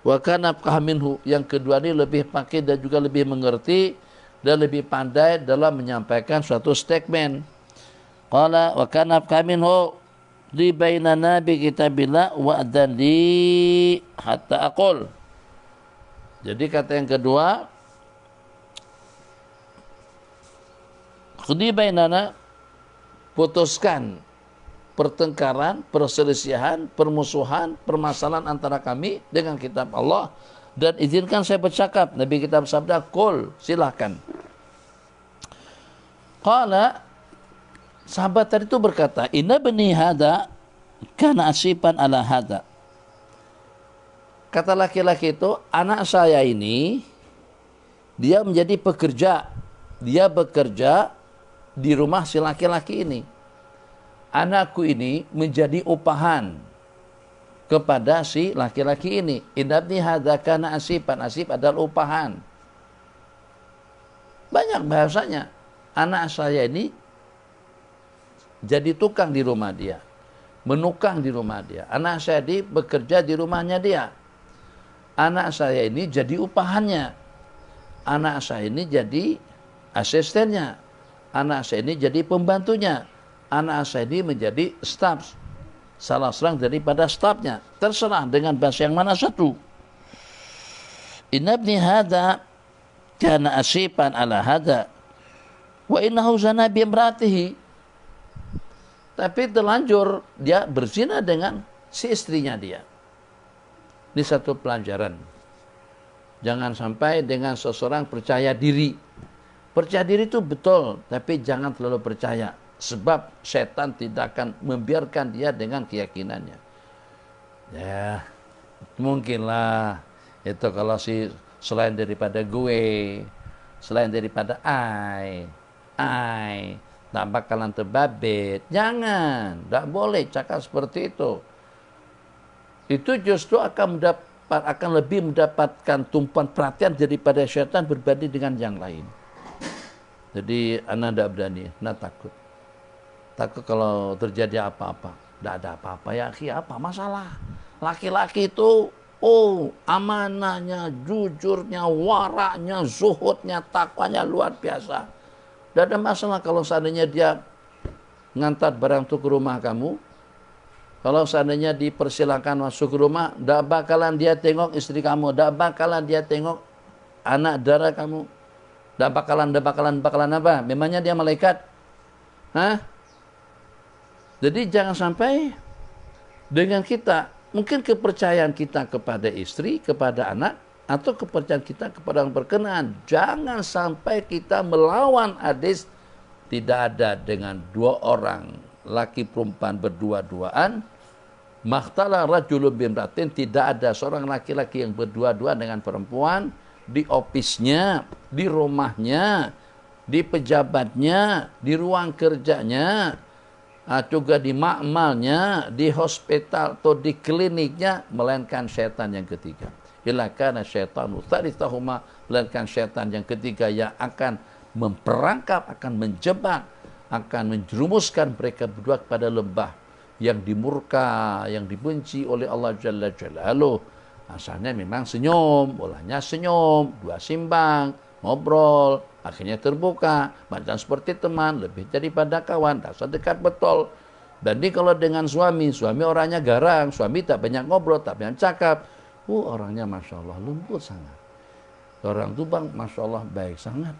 wa kana afqah minhu, yang kedua ini lebih fakih dan juga lebih mengerti dan lebih pandai dalam menyampaikan suatu statement. Qala wa kana afqah minhu li bainana bi kitabillah wa adan li hatta aqul. Jadi kata yang kedua, li bainana, putuskan pertengkaran, perselisihan, permusuhan, permasalahan antara kami dengan kitab Allah, dan izinkan saya bercakap. Nabi kita bersabda, qul, silahkan. Qala, sahabat tadi itu berkata, inna bani hada kana asipan ala hada. Kata laki-laki itu, anak saya ini dia menjadi pekerja, dia bekerja di rumah si laki-laki ini. Anakku ini menjadi upahan kepada si laki-laki ini. Inabni hadakana asipan. Asip adalah upahan. Banyak bahasanya. Anak saya ini jadi tukang di rumah dia, menukang di rumah dia. Anak saya ini bekerja di rumahnya dia. Anak saya ini jadi upahannya. Anak saya ini jadi asistennya. Anak saya ini jadi pembantunya. Anak saya ini menjadi staf, salah seorang daripada stafnya. Terserah dengan bahasa yang mana satu. Inna ibni hadha kana asipan ala hadha wa innahu zana bi imratihi. Tapi terlanjur dia berzina dengan si istrinya dia. Ini satu pelajaran. Jangan sampai dengan seseorang percaya diri. Percaya diri itu betul, tapi jangan terlalu percaya. Sebab setan tidak akan membiarkan dia dengan keyakinannya. Ya, mungkinlah itu kalau si selain daripada gue, selain daripada I, tak bakalan terbabit. Jangan, tak boleh cakap seperti itu. Itu justru akan lebih mendapatkan tumpuan perhatian daripada setan berbanding dengan yang lain. Jadi anak tidak berani, anak takut. Takut kalau terjadi apa-apa. Tidak ada apa-apa ya, apa masalah? Laki-laki itu, amanahnya, jujurnya, waraknya, zuhudnya, takwanya luar biasa. Tidak ada masalah kalau seandainya dia ngantar barang itu ke rumah kamu. Kalau seandainya dipersilakan masuk ke rumah, tidak bakalan dia tengok istri kamu, tidak bakalan dia tengok anak darah kamu. Tidak bakalan apa? Memangnya dia malaikat? Hah? Jadi jangan sampai dengan kita, mungkin kepercayaan kita kepada istri, kepada anak, atau kepercayaan kita kepada orang berkenaan, jangan sampai kita melawan hadis tidak ada dengan dua orang, laki perempuan berdua-duaan, makhtala rajulun bimratin, tidak ada seorang laki-laki yang berdua-duaan dengan perempuan, di ofisnya, di rumahnya, di pejabatnya, di ruang kerjanya, juga di makmalnya, di hospital atau di kliniknya, melainkan syaitan yang ketiga. Illa kana syaitanu tsalitsahuma, melainkan syaitan yang ketiga yang akan memperangkap, akan menjebak, akan menjerumuskan mereka berdua kepada lembah yang dimurka, yang dibenci oleh Allah Jalla Jalaluh. Asalnya memang senyum, mulanya senyum, dua simbang, ngobrol, akhirnya terbuka, macam seperti teman, lebih daripada kawan, rasa dekat betul. Dan ini kalau dengan suami orangnya garang, suami tak banyak ngobrol, tak banyak cakap, orangnya Masya Allah lembut sangat. Orang itu bang, Masya Allah baik sangat.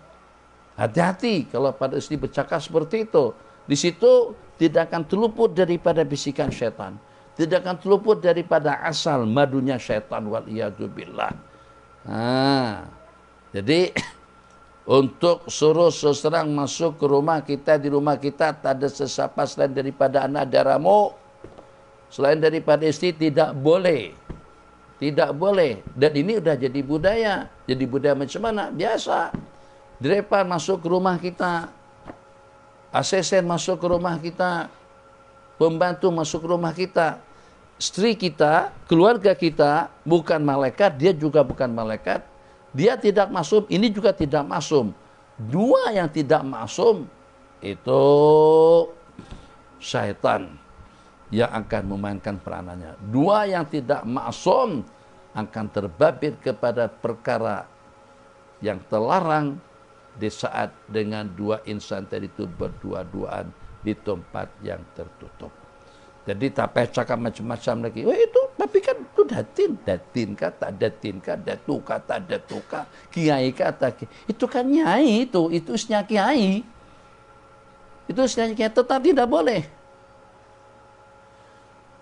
Hati-hati kalau pada istri bercakap seperti itu. Di situ tidak akan terluput daripada bisikan syaitan. Tidak akan terluput daripada asal madunya syaitan waliyadzubillah. Jadi untuk suruh seseorang masuk ke rumah kita, di rumah kita tak ada sesiapa selain daripada anak daramu, selain daripada istri, tidak boleh. Tidak boleh. Dan ini sudah jadi budaya. Jadi budaya macam mana? Biasa. Driver masuk ke rumah kita, asisten masuk ke rumah kita, pembantu masuk ke rumah kita, istri kita, keluarga kita bukan malaikat, dia juga bukan malaikat. Dia tidak maksum, ini juga tidak maksum. Dua yang tidak maksum itu syaitan yang akan memainkan peranannya. Dua yang tidak maksum akan terbabit kepada perkara yang terlarang di saat dengan dua insan tadi itu berdua-duaan di tempat yang tertutup. Jadi tak payah cakap macam-macam lagi. Itu tapi kan itu datin kata datin kata datuka tak datuka, kiai kata itu kan nyai itu isnya kiai. Itu isnya kiai, tetap tidak boleh.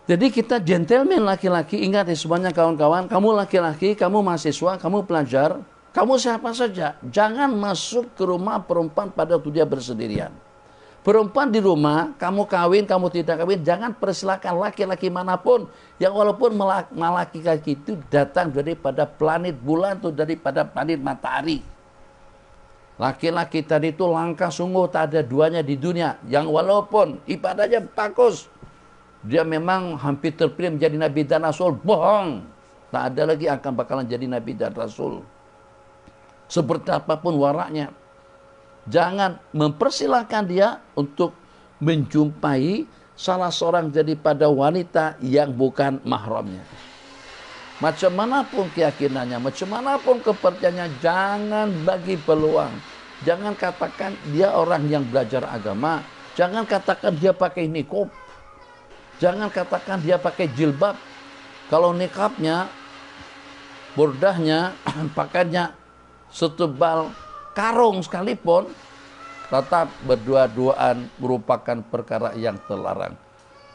Jadi kita gentleman laki-laki, ingat ya semuanya kawan-kawan, kamu laki-laki, kamu mahasiswa, kamu pelajar, kamu siapa saja, jangan masuk ke rumah perempuan pada waktu dia bersendirian. Perempuan di rumah, kamu kawin, kamu tidak kawin, jangan persilakan laki-laki manapun yang walaupun laki-laki itu datang daripada planet bulan atau daripada planet matahari. Laki-laki tadi itu langka sungguh, tak ada duanya di dunia. Yang walaupun ibadahnya bagus, dia memang hampir terpilih menjadi Nabi dan Rasul, bohong. Tak ada lagi akan bakalan jadi Nabi dan Rasul. Seperti apapun waraknya. Jangan mempersilahkan dia untuk menjumpai salah seorang daripada wanita yang bukan mahramnya. Macam manapun keyakinannya, macam manapun kepercayaannya, jangan bagi peluang. Jangan katakan dia orang yang belajar agama. Jangan katakan dia pakai niqab. Jangan katakan dia pakai jilbab. Kalau niqabnya, burdahnya, pakaiannya setebal karung sekalipun, tetap berdua-duaan merupakan perkara yang terlarang.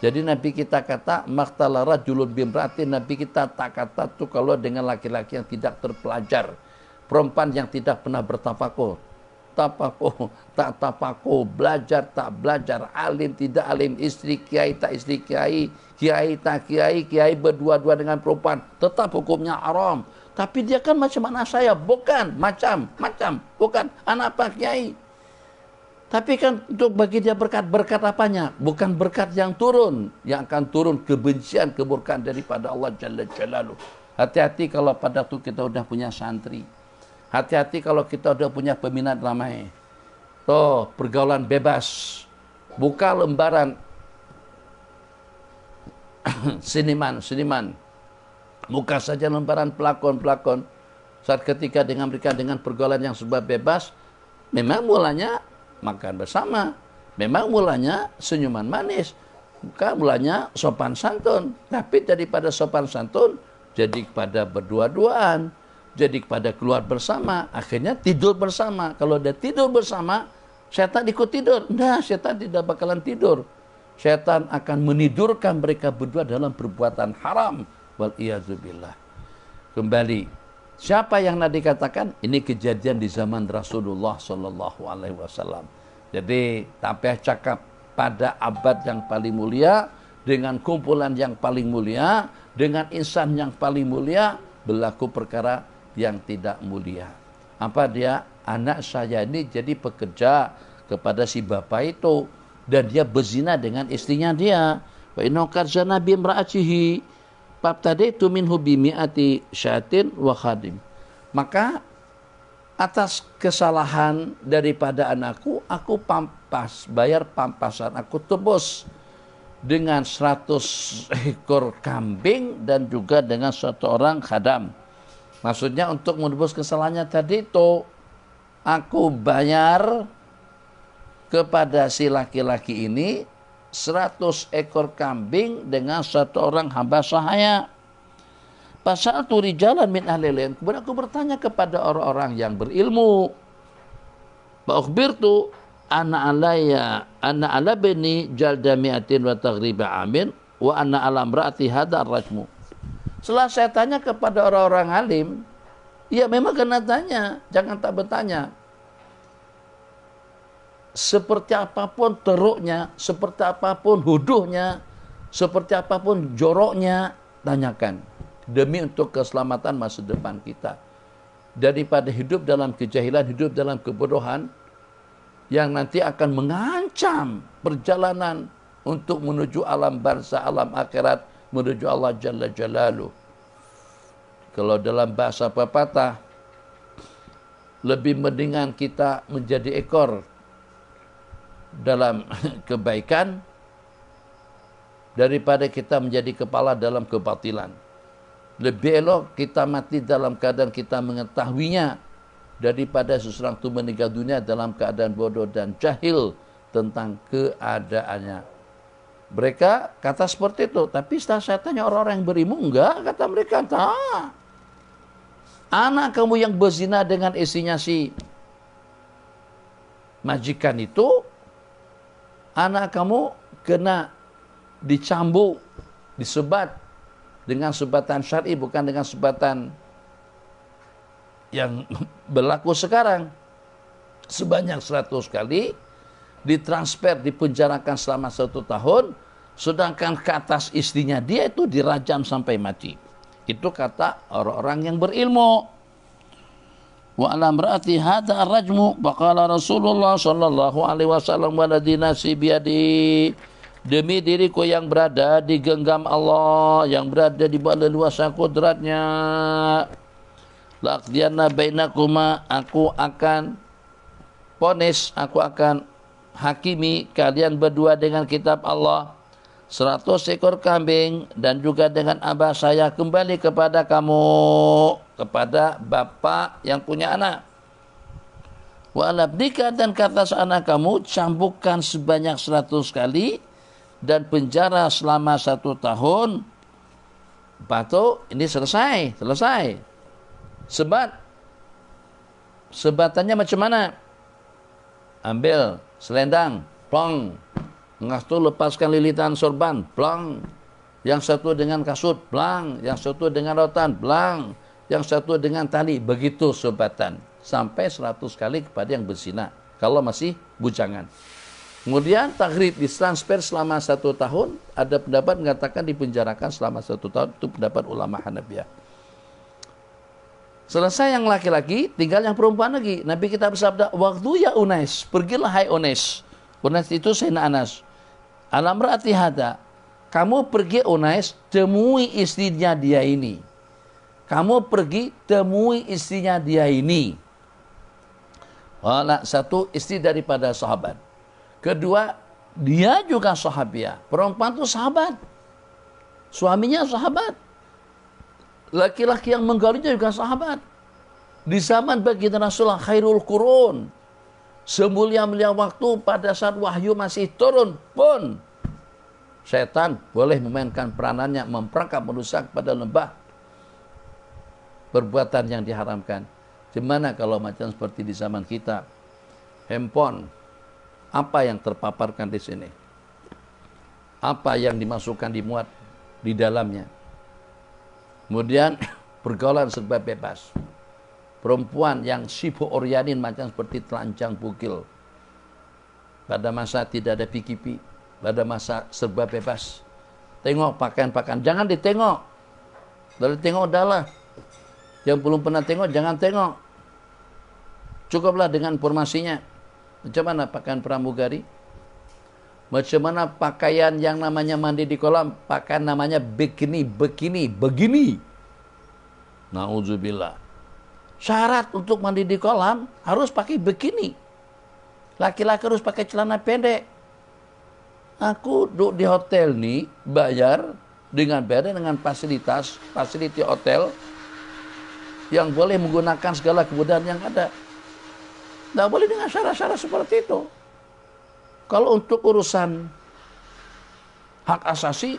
Jadi Nabi kita kata maktalara julun bimratin, Nabi kita tak kata tu kalau dengan laki-laki yang tidak terpelajar, perempuan yang tidak pernah bertafakuh, tak tafakuh, belajar tak belajar, alim tidak alim, istri kiai tak istri kiai, kiai tak kiai, kiai berdua-dua dengan perempuan, tetap hukumnya haram. Tapi dia kan macam anak saya, bukan macam, bukan anak Pak Kiai. Tapi kan untuk bagi dia berkat apanya? Bukan berkat yang turun, yang akan turun kebencian, keburkaan daripada Allah Jalla Jalaluh. Hati-hati kalau pada itu kita udah punya santri. Hati-hati kalau kita udah punya peminat ramai. Tuh, pergaulan bebas. Buka lembaran seniman. Buka saja lembaran pelakon-pelakon. Saat ketika dengan mereka dengan pergaulan yang serba bebas, memang mulanya makan bersama, memang mulanya senyuman manis, bukan mulanya sopan santun. Tapi daripada sopan santun, jadi kepada berdua-duaan, jadi kepada keluar bersama, akhirnya tidur bersama. Kalau dia tidur bersama, setan ikut tidur. Nah, setan tidak bakalan tidur. Setan akan menidurkan mereka berdua dalam perbuatan haram. Waliyadzubillah. Kembali, siapa yang Nabi katakan? Ini kejadian di zaman Rasulullah Sallallahu Alaihi Wasallam. Jadi tak payah cakap pada abad yang paling mulia, dengan kumpulan yang paling mulia, dengan insan yang paling mulia, berlaku perkara yang tidak mulia. Apa dia? Anak saya ini jadi pekerja kepada si bapak itu, dan dia berzina dengan istrinya dia. Wa innahu qad zana bi imra'atihi fabtadaitu minhu bi mi'ati syatin wa khadim. Maka atas kesalahan daripada anakku, aku pampas, bayar pampasan, aku tebus dengan 100 ekor kambing dan juga dengan 1 orang khadam. Maksudnya untuk menebus kesalahannya tadi itu, aku bayar kepada si laki-laki ini 100 ekor kambing dengan 1 orang hamba sahaya. Pasal tu rijalan min ahli ilm. Kemudian aku bertanya kepada orang-orang yang berilmu. Fa'ukhbirtu anna ala bini jalda mi'atin wa taghriba amin wa anna ala imra'ati hadha ar-rajmu. Setelah saya tanya kepada orang-orang alim, ya memang kena tanya, jangan tak bertanya. Seperti apapun teruknya, seperti apapun huduhnya, seperti apapun joroknya, tanyakan. Demi untuk keselamatan masa depan kita. Daripada hidup dalam kejahilan, hidup dalam kebodohan, yang nanti akan mengancam perjalanan untuk menuju alam barzah, alam akhirat, menuju Allah Jalla Jalaluh. Kalau dalam bahasa pepatah, lebih mendingan kita menjadi ekor dalam kebaikan daripada kita menjadi kepala dalam kebatilan. Lebih elok kita mati dalam keadaan kita mengetahuinya daripada seseorang itu meninggal dunia dalam keadaan bodoh dan jahil tentang keadaannya. Mereka kata seperti itu, tapi setelah saya tanya orang-orang yang berilmu, enggak, kata mereka, tak. Anak kamu yang berzina dengan istrinya si majikan itu, anak kamu kena dicambuk, disebat dengan sebatan syar'i, bukan dengan sebatan yang berlaku sekarang. Sebanyak 100 kali, ditransfer, dipenjarakan selama 1 tahun, sedangkan ke atas istrinya dia itu dirajam sampai mati. Itu kata orang-orang yang berilmu. Wa ala imra'ati hadha ar-rajmu, faqala Rasulullah sallallahu alaihi wasallam waladhi nafsi biyadi, demi diriku yang berada di genggam Allah, yang berada di bawah leluasa kudratnya, laqdiyanna bainakuma, aku akan ponis, aku akan hakimi kalian berdua dengan kitab Allah, 100 ekor kambing dan juga dengan abah saya kembali kepada kamu, kepada bapak yang punya anak. Wa alabdika, dan kata anak kamu cambukkan sebanyak 100 kali dan penjara selama 1 tahun. Batu ini selesai. Sebatannya macam mana? Ambil selendang, plong. Yang satu lepaskan lilitan sorban, plong. Yang satu dengan kasut, plong. Yang satu dengan rotan, plong. Yang satu dengan tali. Begitu sebatan. Sampai 100 kali kepada yang berzina, kalau masih bujangan. Kemudian takrib ditransfer selama 1 tahun. Ada pendapat mengatakan dipenjarakan selama 1 tahun. Itu pendapat ulama Hanafiyah. Selesai yang laki-laki, tinggal yang perempuan lagi. Nabi kita bersabda, waktu ya Unais, pergilah hai Unais. Unais itu Sayyidina Anas. Alam ra'ati hada, kamu pergi Unais, temui istrinya dia ini. Kamu pergi temui istrinya dia ini. Wala, satu, istri daripada sahabat. Kedua, dia juga sahabiah. Perempuan itu sahabat. Suaminya sahabat. Laki-laki yang menggaulinya juga sahabat. Di zaman baginda Rasulullah khairul qurun, semulia-mulia waktu, pada saat wahyu masih turun pun, setan boleh memainkan peranannya, memperangkap manusia kepada lembah perbuatan yang diharamkan. Gimana kalau macam seperti di zaman kita? Handphone, apa yang terpaparkan di sini? Apa yang dimasukkan, dimuat di dalamnya? Kemudian pergaulan serba bebas. Perempuan yang sibuk oryanin macam seperti telanjang bugil. Pada masa tidak ada PKP, pada masa serba bebas. Tengok pakaian-pakaian, jangan ditengok. Kalau ditengok udahlah. Yang belum pernah tengok jangan tengok. Cukuplah dengan informasinya. Macam mana pakaian pramugari? Macam mana pakaian yang namanya mandi di kolam? Pakaian namanya begini. Na'udzubillah. Syarat untuk mandi di kolam harus pakai bikini. Laki-laki harus pakai celana pendek. Aku duduk di hotel nih, bayar dengan fasilitas hotel yang boleh menggunakan segala kemudahan yang ada. Tidak boleh dengan syarat-syarat seperti itu. Kalau untuk urusan hak asasi,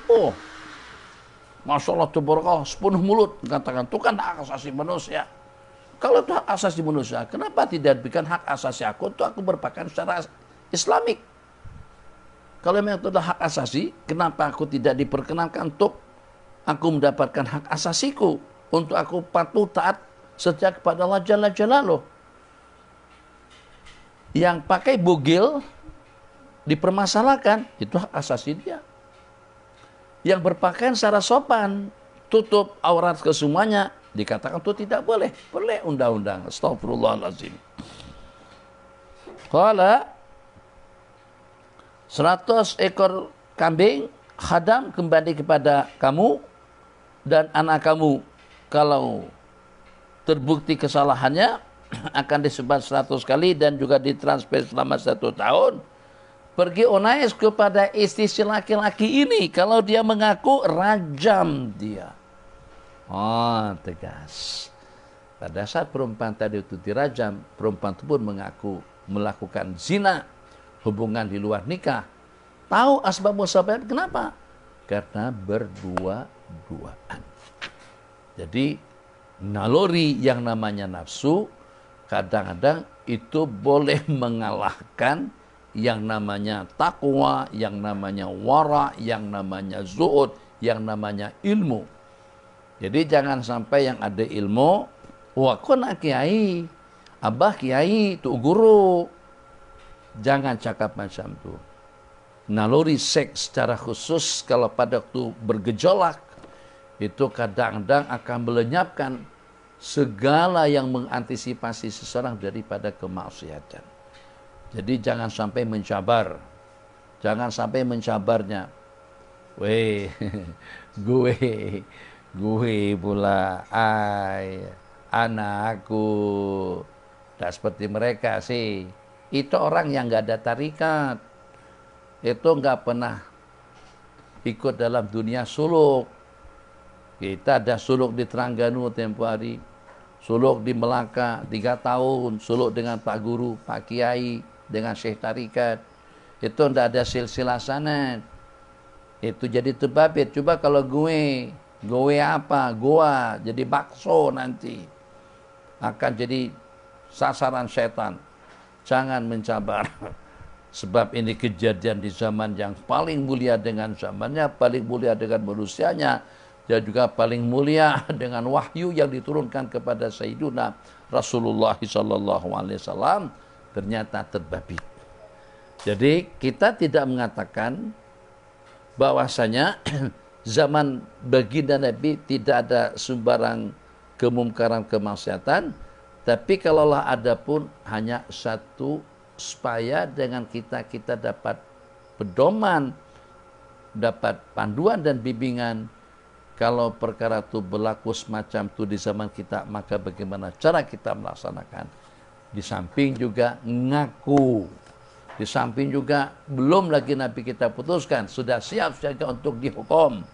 Masya Allah, tabarakallah, sepenuh mulut mengatakan itu kan hak asasi manusia. Kalau itu hak asasi manusia, kenapa tidak diberikan hak asasi aku untuk aku berpakaian secara Islamik? Kalau memang itu adalah hak asasi, kenapa aku tidak diperkenankan untuk aku mendapatkan hak asasiku, untuk aku patuh taat setia kepada Allah Jalla Jalaluh? Yang pakai bugil dipermasalahkan, itu hak asasi dia. Yang berpakaian secara sopan, tutup aurat ke semuanya, dikatakan itu tidak boleh. Boleh undang-undang. Astagfirullahaladzim. Qala 100 ekor kambing khadam kembali kepada kamu dan anak kamu. Kalau terbukti kesalahannya akan disebat 100 kali dan juga ditransfer selama 1 tahun. Pergi Unais kepada istri si laki-laki ini. Kalau dia mengaku, rajam dia. Tegas. Pada saat perempuan tadi itu dirajam, perempuan itu pun mengaku melakukan zina, hubungan di luar nikah. Tahu asbab musabab kenapa? Karena berdua-duaan. Jadi naluri yang namanya nafsu kadang-kadang itu boleh mengalahkan yang namanya takwa, yang namanya wara, yang namanya zuhud, yang namanya ilmu. Jadi jangan sampai yang ada ilmu, aku nak kiai, abah kiai, tu guru. Jangan cakap macam tu. Naluri seks secara khusus kalau pada waktu bergejolak, itu kadang-kadang akan melenyapkan segala yang mengantisipasi seseorang daripada kemaksiatan. Jadi jangan sampai mencabar. Jangan sampai mencabarnya. Gue pula, anakku. Tak seperti mereka sih. Itu orang yang nggak ada tarikat. Itu nggak pernah ikut dalam dunia suluk. Kita ada suluk di Terengganu tempo hari. Suluk di Melaka 3 tahun. Suluk dengan Pak Guru, Pak Kiai, dengan Syekh Tarikat. Itu tidak ada silsilah sanad. Itu jadi terbabit. Coba kalau gue apa? Goa, jadi bakso nanti. Akan jadi sasaran setan. Jangan mencabar. Sebab ini kejadian di zaman yang paling mulia dengan zamannya, paling mulia dengan manusianya, dan juga paling mulia dengan wahyu yang diturunkan kepada Sayyiduna Rasulullah SAW. Ternyata terbabit. Jadi kita tidak mengatakan bahwasanya zaman baginda Nabi tidak ada sembarang kemungkaran kemaksiatan, tapi kalaulah ada pun hanya satu, supaya dengan kita dapat pedoman, dapat panduan dan bimbingan. Kalau perkara itu berlaku semacam itu di zaman kita, maka bagaimana cara kita melaksanakan? Di samping juga ngaku. Di samping juga belum lagi Nabi kita putuskan, sudah siap saja untuk dihukum.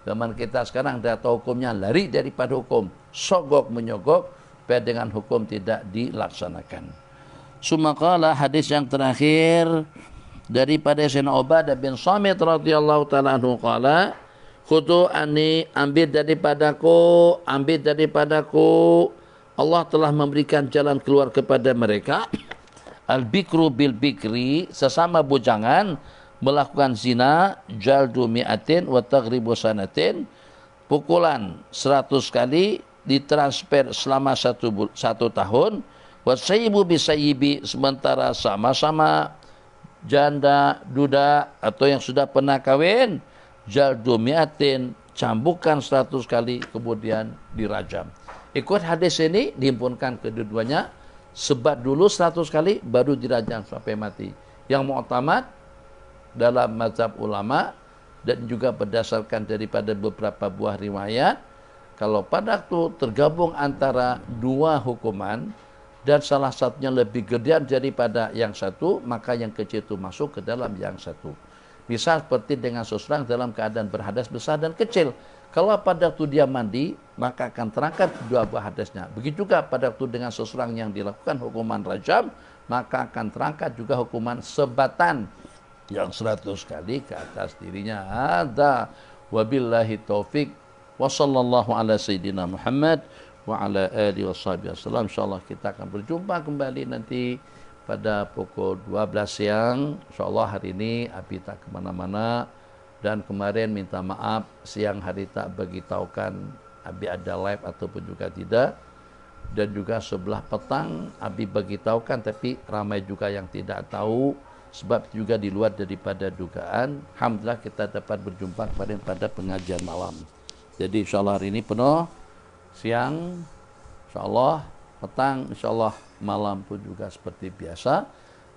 Zaman kita sekarang dah tahu hukumnya, lari daripada hukum, sogok menyogok, supaya dengan hukum tidak dilaksanakan. Sumaqala, hadis yang terakhir daripada Sayyidina Ubadah bin Samit radhiyallahu taala anhu qala, khudu ani, ambil daripadaku, Allah telah memberikan jalan keluar kepada mereka. Al-bikru bil-bikri, sesama bujangan melakukan zina, jaldu mi'atin wa taghribu sanatin, pukulan 100 kali, ditransfer selama 1 tahun, wa sayyibu bisayyibi, sementara sama-sama janda, duda, atau yang sudah pernah kawin, jaldu mi'atin, cambukan 100 kali, kemudian dirajam. Ikut hadis ini dihimpunkan kedua-duanya, sebat dulu 100 kali, baru dirajam sampai mati. Yang mu'tamad dalam mazhab ulama dan juga berdasarkan daripada beberapa buah riwayat Kalau pada waktu tergabung antara dua hukuman dan salah satunya lebih gedean daripada yang satu, maka yang kecil itu masuk ke dalam yang satu. Misal seperti dengan seseorang dalam keadaan berhadas besar dan kecil. Kalau pada waktu dia mandi, maka akan terangkat dua buah hadasnya. Begitu juga pada waktu dengan seseorang yang dilakukan hukuman rajam, maka akan terangkat juga hukuman sebatan yang 100 kali ke atas dirinya. Ada wabillahi taufik wa sallallahu ala sayyidina Muhammad wa ala alihi wasallam. Insyaallah kita akan berjumpa kembali nanti pada pukul 12 siang. Insyaallah hari ini Abi tak kemana-mana, dan kemarin minta maaf siang hari tak beritahukan Abi ada live ataupun juga tidak, dan juga sebelah petang Abi beritahukan tapi ramai juga yang tidak tahu sebab juga di luar daripada dugaan. Alhamdulillah kita dapat berjumpa kemarin pada pengajian malam. Jadi insyaallah hari ini penuh, siang insyaallah, petang insyaallah, malam pun juga seperti biasa.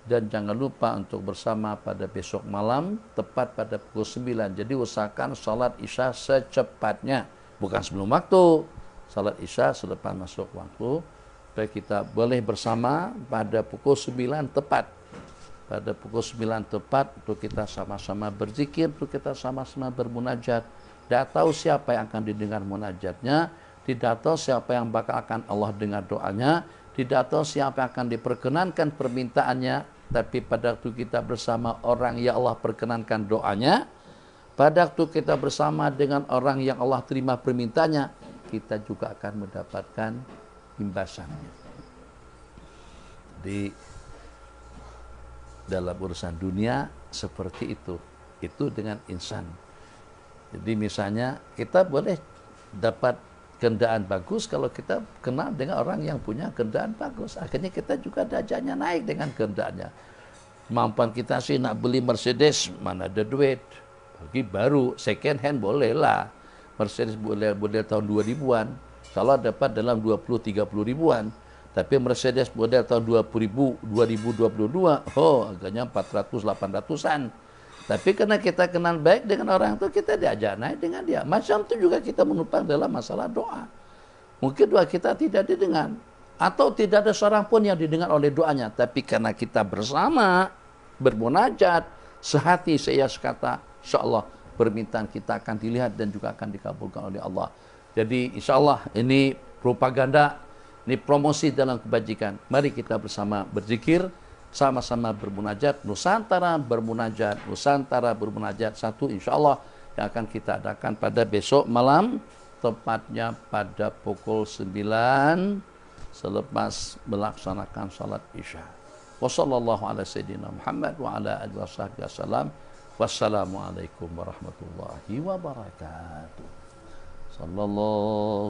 Dan jangan lupa untuk bersama pada besok malam tepat pada pukul 9. Jadi usahakan salat Isya secepatnya, bukan sebelum waktu. Salat Isya selepas masuk waktu, supaya kita boleh bersama pada pukul 9 tepat. Pada pukul 9 tepat untuk kita sama-sama berzikir, untuk kita sama-sama bermunajat. Tidak tahu siapa yang akan didengar munajatnya, tidak tahu siapa yang bakal akan Allah dengar doanya, tidak tahu siapa yang akan diperkenankan permintaannya. Tapi pada waktu kita bersama orang yang Allah perkenankan doanya, pada waktu kita bersama dengan orang yang Allah terima permintaannya, kita juga akan mendapatkan imbasannya. Di dalam urusan dunia seperti itu dengan insan. Jadi misalnya kita boleh dapat kendaraan bagus kalau kita kenal dengan orang yang punya kendaraan bagus. Akhirnya kita juga derajatnya naik dengan kendaraannya. Kemampuan kita sih nak beli Mercedes, mana ada duit. Bagi baru, second hand boleh lah. Mercedes model tahun 2000-an. Kalau dapat dalam 20-30 ribuan. Tapi Mercedes model tahun 2022, harganya 400-800-an. Tapi karena kita kenal baik dengan orang itu, kita diajak naik dengan dia. Macam itu juga kita menumpang dalam masalah doa. Mungkin doa kita tidak didengar, atau tidak ada seorang pun yang didengar oleh doanya. Tapi karena kita bersama, bermunajat, sehati saya sekata, insyaAllah permintaan kita akan dilihat dan juga akan dikabulkan oleh Allah. Jadi insyaAllah ini propaganda, ini promosi dalam kebajikan. Mari kita bersama berzikir, sama-sama bermunajat, Nusantara bermunajat satu insyaallah yang akan kita adakan pada besok malam, tepatnya pada pukul 9 selepas melaksanakan salat Isya. Wassallallahu ala sayyidina Muhammad wa ala alihi wasallam. Wassalamualaikum warahmatullahi wabarakatuh. Sallallahu